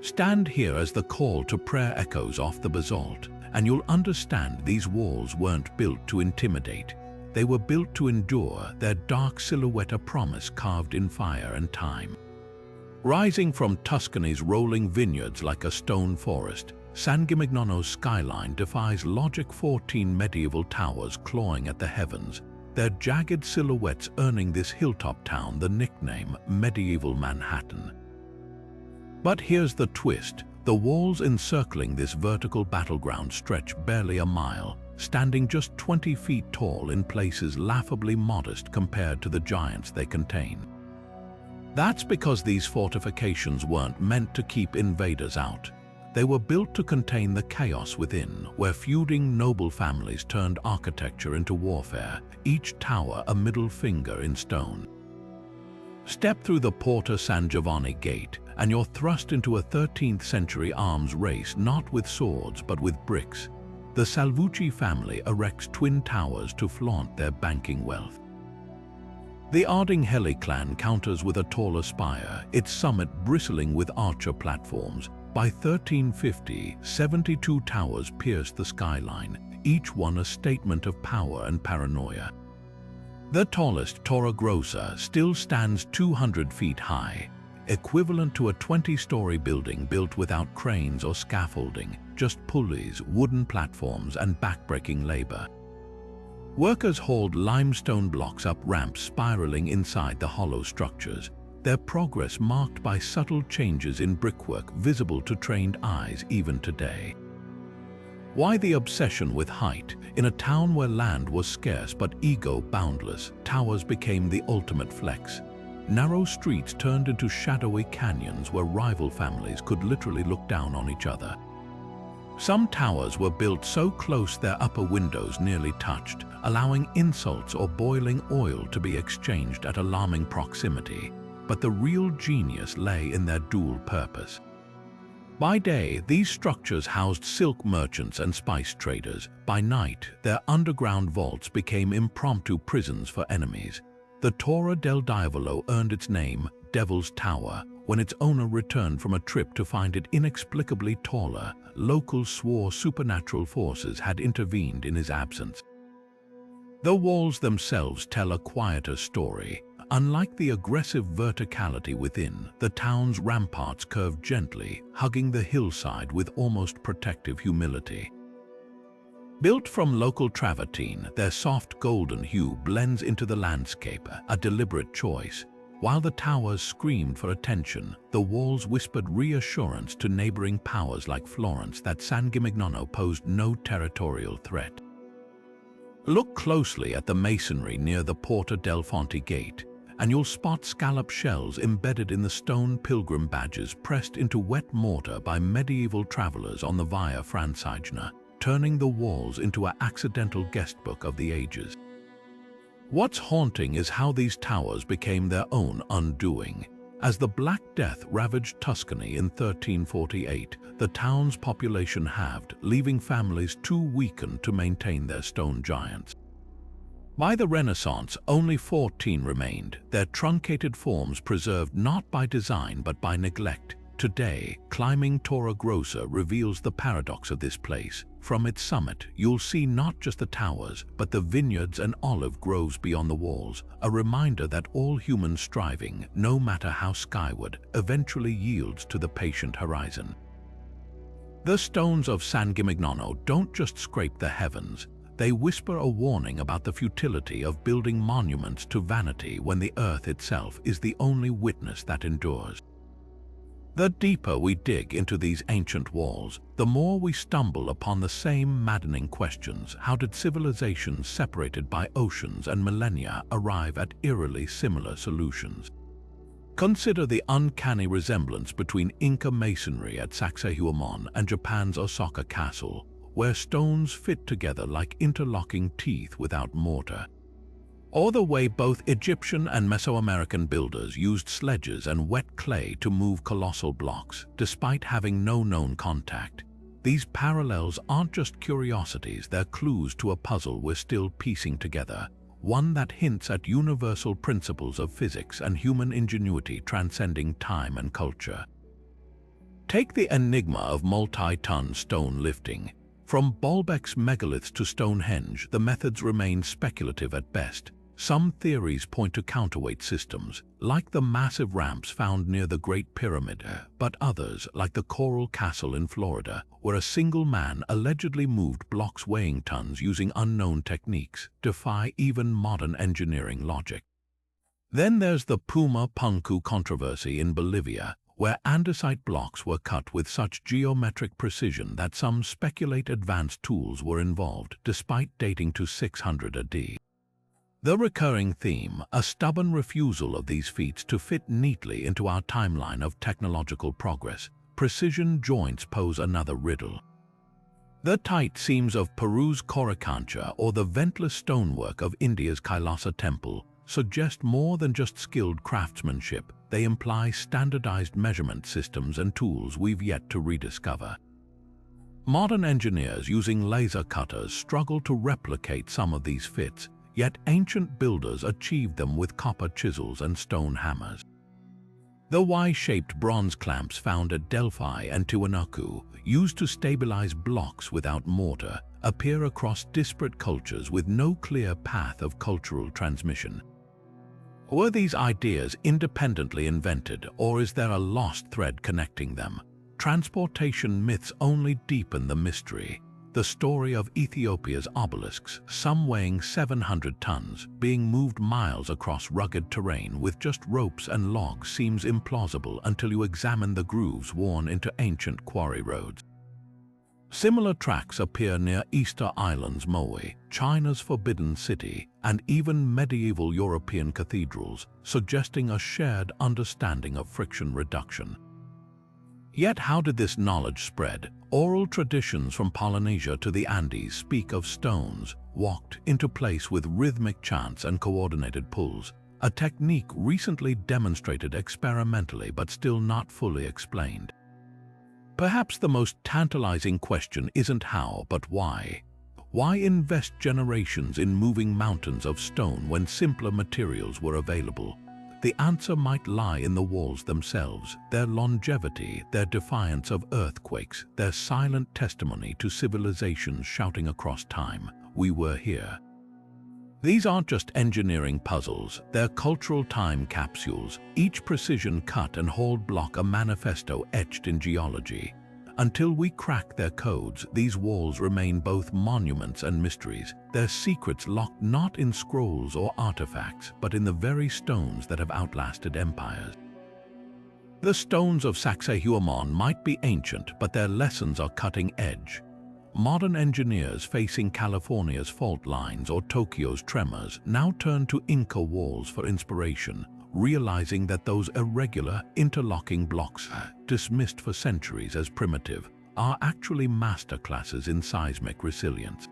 Speaker 1: Stand here as the call to prayer echoes off the basalt, and you'll understand these walls weren't built to intimidate. They were built to endure, their dark silhouette a promise carved in fire and time. Rising from Tuscany's rolling vineyards like a stone forest, San Gimignano's skyline defies logic. 14 medieval towers clawing at the heavens, their jagged silhouettes earning this hilltop town the nickname Medieval Manhattan. But here's the twist. The walls encircling this vertical battleground stretch barely a mile, standing just 20 feet tall in places laughably modest compared to the giants they contain. That's because these fortifications weren't meant to keep invaders out. They were built to contain the chaos within, where feuding noble families turned architecture into warfare, each tower a middle finger in stone. Step through the Porta San Giovanni gate, and you're thrust into a 13th century arms race not with swords but with bricks. The Salvucci family erects twin towers to flaunt their banking wealth. The Ardinghelli clan counters with a taller spire, its summit bristling with archer platforms. By 1350, 72 towers pierced the skyline, each one a statement of power and paranoia. The tallest, Torre Grossa, still stands 200 feet high, equivalent to a 20-story building built without cranes or scaffolding, just pulleys, wooden platforms, and backbreaking labor. Workers hauled limestone blocks up ramps spiraling inside the hollow structures, their progress marked by subtle changes in brickwork visible to trained eyes even today. Why the obsession with height? In a town where land was scarce but ego boundless, towers became the ultimate flex. Narrow streets turned into shadowy canyons where rival families could literally look down on each other. Some towers were built so close their upper windows nearly touched, allowing insults or boiling oil to be exchanged at alarming proximity. But the real genius lay in their dual purpose. By day, these structures housed silk merchants and spice traders. By night, their underground vaults became impromptu prisons for enemies. The Torre del Diavolo earned its name, Devil's Tower, when its owner returned from a trip to find it inexplicably taller. Locals swore supernatural forces had intervened in his absence. The walls themselves tell a quieter story. Unlike the aggressive verticality within, the town's ramparts curve gently, hugging the hillside with almost protective humility. Built from local travertine, their soft golden hue blends into the landscape, a deliberate choice. While the towers screamed for attention, the walls whispered reassurance to neighboring powers like Florence that San Gimignano posed no territorial threat. Look closely at the masonry near the Porta del Fonte gate, and you'll spot scallop shells embedded in the stone pilgrim badges pressed into wet mortar by medieval travelers on the Via Francigena, turning the walls into an accidental guestbook of the ages. What's haunting is how these towers became their own undoing. As the Black Death ravaged Tuscany in 1348, the town's population halved, leaving families too weakened to maintain their stone giants. By the Renaissance, only 14 remained, their truncated forms preserved not by design but by neglect. Today, climbing Torre Grossa reveals the paradox of this place. From its summit, you'll see not just the towers, but the vineyards and olive groves beyond the walls, a reminder that all human striving, no matter how skyward, eventually yields to the patient horizon. The stones of San Gimignano don't just scrape the heavens, they whisper a warning about the futility of building monuments to vanity when the earth itself is the only witness that endures. The deeper we dig into these ancient walls, the more we stumble upon the same maddening questions. How did civilizations separated by oceans and millennia arrive at eerily similar solutions? Consider the uncanny resemblance between Inca masonry at Sacsayhuaman and Japan's Osaka Castle, where stones fit together like interlocking teeth without mortar. Or the way both Egyptian and Mesoamerican builders used sledges and wet clay to move colossal blocks, despite having no known contact. These parallels aren't just curiosities, they're clues to a puzzle we're still piecing together, one that hints at universal principles of physics and human ingenuity transcending time and culture. Take the enigma of multi-ton stone lifting. From Baalbek's megaliths to Stonehenge, the methods remain speculative at best. Some theories point to counterweight systems, like the massive ramps found near the Great Pyramid, but others, like the Coral Castle in Florida, where a single man allegedly moved blocks weighing tons using unknown techniques, defy even modern engineering logic. Then there's the Puma Punku controversy in Bolivia, where andesite blocks were cut with such geometric precision that some speculate advanced tools were involved, despite dating to 600 AD. The recurring theme, a stubborn refusal of these feats to fit neatly into our timeline of technological progress. Precision joints pose another riddle. The tight seams of Peru's Coricancha or the ventless stonework of India's Kailasa temple suggest more than just skilled craftsmanship. They imply standardized measurement systems and tools we've yet to rediscover. Modern engineers using laser cutters struggle to replicate some of these fits, yet ancient builders achieved them with copper chisels and stone hammers. The Y-shaped bronze clamps found at Delphi and Tiwanaku, used to stabilize blocks without mortar, appear across disparate cultures with no clear path of cultural transmission. Were these ideas independently invented, or is there a lost thread connecting them? Transportation myths only deepen the mystery. The story of Ethiopia's obelisks, some weighing 700 tons, being moved miles across rugged terrain with just ropes and logs seems implausible until you examine the grooves worn into ancient quarry roads. Similar tracks appear near Easter Island's Moe, China's Forbidden City, and even medieval European cathedrals, suggesting a shared understanding of friction reduction. Yet how did this knowledge spread? Oral traditions from Polynesia to the Andes speak of stones walked into place with rhythmic chants and coordinated pulls, a technique recently demonstrated experimentally but still not fully explained. Perhaps the most tantalizing question isn't how, but why. Why invest generations in moving mountains of stone when simpler materials were available? The answer might lie in the walls themselves, their longevity, their defiance of earthquakes, their silent testimony to civilizations shouting across time, "We were here." These aren't just engineering puzzles, they're cultural time capsules, each precision cut and hauled block a manifesto etched in geology. Until we crack their codes, these walls remain both monuments and mysteries, their secrets locked not in scrolls or artifacts, but in the very stones that have outlasted empires. The stones of Sacsayhuaman might be ancient, but their lessons are cutting edge. Modern engineers facing California's fault lines or Tokyo's tremors now turn to Inca walls for inspiration, realizing that those irregular, interlocking blocks, dismissed for centuries as primitive, are actually masterclasses in seismic resilience.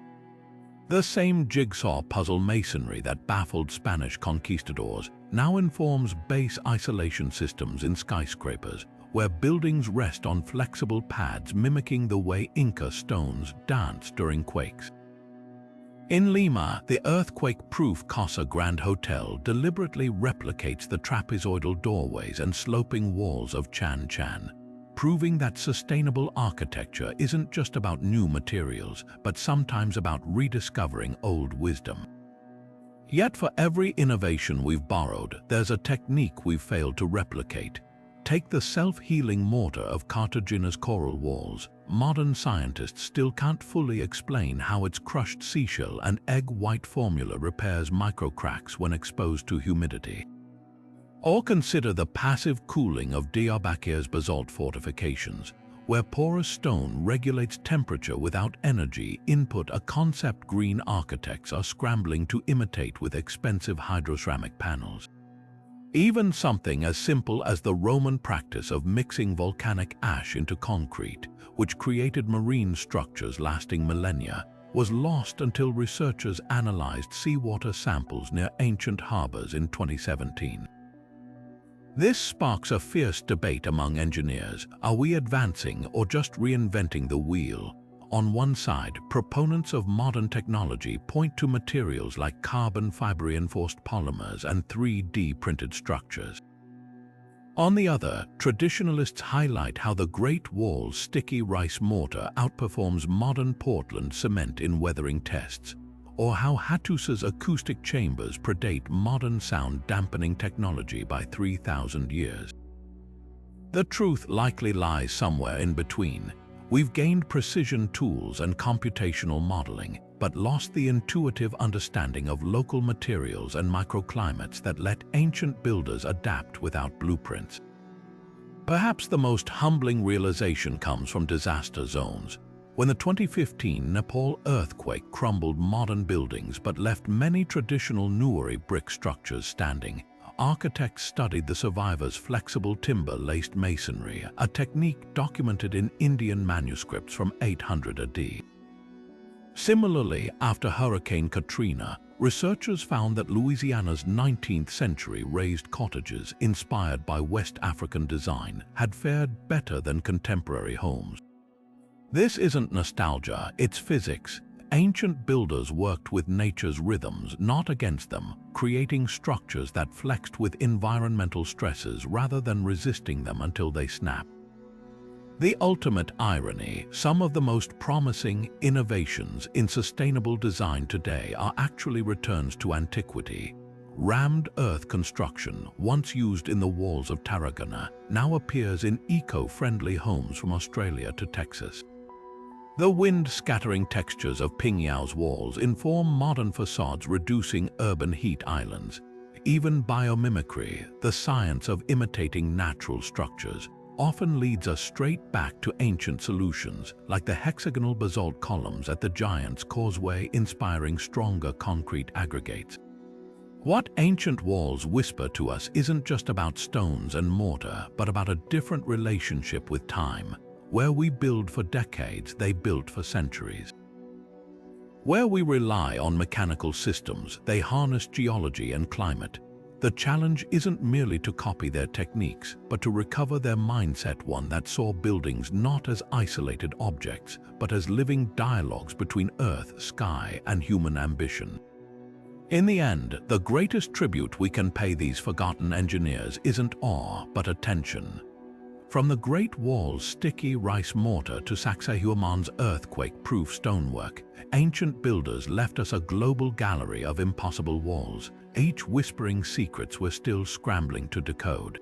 Speaker 1: The same jigsaw puzzle masonry that baffled Spanish conquistadors now informs base isolation systems in skyscrapers, where buildings rest on flexible pads mimicking the way Inca stones dance during quakes. In Lima, the earthquake-proof Casa Grande Hotel deliberately replicates the trapezoidal doorways and sloping walls of Chan Chan, proving that sustainable architecture isn't just about new materials, but sometimes about rediscovering old wisdom. Yet for every innovation we've borrowed, there's a technique we've failed to replicate. Take the self-healing mortar of Cartagena's coral walls. Modern scientists still can't fully explain how its crushed seashell and egg white formula repairs microcracks when exposed to humidity. Or consider the passive cooling of Diyarbakir's basalt fortifications, where porous stone regulates temperature without energy input, a concept green architects are scrambling to imitate with expensive hydroceramic panels. Even something as simple as the Roman practice of mixing volcanic ash into concrete, which created marine structures lasting millennia, was lost until researchers analyzed seawater samples near ancient harbors in 2017. This sparks a fierce debate among engineers. Are we advancing or just reinventing the wheel? On one side, proponents of modern technology point to materials like carbon fiber-reinforced polymers and 3D printed structures. On the other, traditionalists highlight how the Great Wall's sticky rice mortar outperforms modern Portland cement in weathering tests, or how Hattus's acoustic chambers predate modern sound dampening technology by 3,000 years. The truth likely lies somewhere in between. We've gained precision tools and computational modeling, but lost the intuitive understanding of local materials and microclimates that let ancient builders adapt without blueprints. Perhaps the most humbling realization comes from disaster zones. When the 2015 Nepal earthquake crumbled modern buildings but left many traditional Nuwari brick structures standing, architects studied the survivors' flexible timber-laced masonry, a technique documented in Indian manuscripts from 800 AD. Similarly, after Hurricane Katrina, researchers found that Louisiana's 19th-century raised cottages, inspired by West African design, had fared better than contemporary homes. This isn't nostalgia, it's physics. Ancient builders worked with nature's rhythms, not against them, creating structures that flexed with environmental stresses rather than resisting them until they snapped. The ultimate irony, some of the most promising innovations in sustainable design today are actually returns to antiquity. Rammed earth construction, once used in the walls of Tarragona, now appears in eco-friendly homes from Australia to Texas. The wind-scattering textures of Pingyao's walls inform modern facades, reducing urban heat islands. Even biomimicry, the science of imitating natural structures, often leads us straight back to ancient solutions, like the hexagonal basalt columns at the Giant's Causeway inspiring stronger concrete aggregates. What ancient walls whisper to us isn't just about stones and mortar, but about a different relationship with time. Where we build for decades, they built for centuries. Where we rely on mechanical systems, they harness geology and climate. The challenge isn't merely to copy their techniques, but to recover their mindset, one that saw buildings not as isolated objects, but as living dialogues between earth, sky, and human ambition. In the end, the greatest tribute we can pay these forgotten engineers isn't awe, but attention. From the Great Wall's sticky rice mortar to Sacsayhuaman's earthquake-proof stonework, ancient builders left us a global gallery of impossible walls, each whispering secrets we're still scrambling to decode.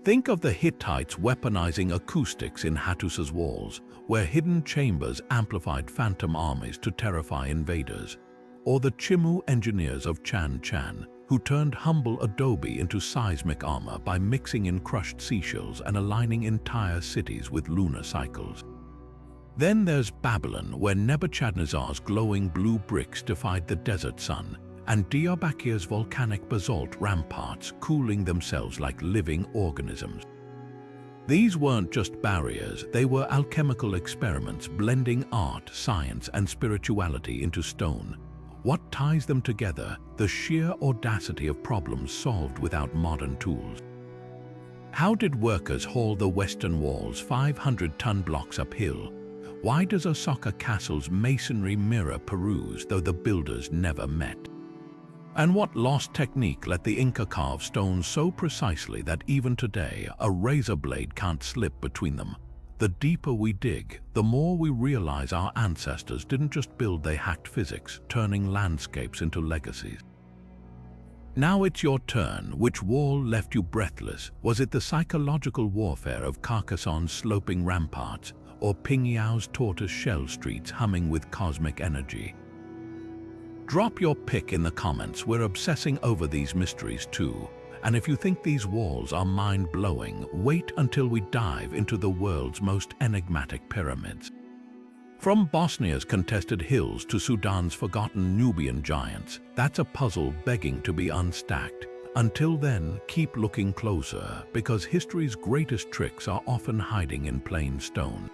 Speaker 1: Think of the Hittites weaponizing acoustics in Hattus's walls, where hidden chambers amplified phantom armies to terrify invaders, or the Chimu engineers of Chan Chan, who turned humble adobe into seismic armor by mixing in crushed seashells and aligning entire cities with lunar cycles. Then there's Babylon, where Nebuchadnezzar's glowing blue bricks defied the desert sun, and Diyarbakir's volcanic basalt ramparts cooling themselves like living organisms. These weren't just barriers, they were alchemical experiments blending art, science, and spirituality into stone. What ties them together? The sheer audacity of problems solved without modern tools. How did workers haul the Western Wall's 500-ton blocks uphill? Why does a soccer castle's masonry mirror peruse though the builders never met? And what lost technique let the Inca carve stones so precisely that even today a razor blade can't slip between them? The deeper we dig, the more we realize our ancestors didn't just build, they hacked physics, turning landscapes into legacies. Now it's your turn. Which wall left you breathless? Was it the psychological warfare of Carcassonne's sloping ramparts, or Pingyao's tortoise-shell streets humming with cosmic energy? Drop your pick in the comments. We're obsessing over these mysteries too. And if you think these walls are mind-blowing, wait until we dive into the world's most enigmatic pyramids. From Bosnia's contested hills to Sudan's forgotten Nubian giants, that's a puzzle begging to be unstacked. Until then, keep looking closer, because history's greatest tricks are often hiding in plain stone.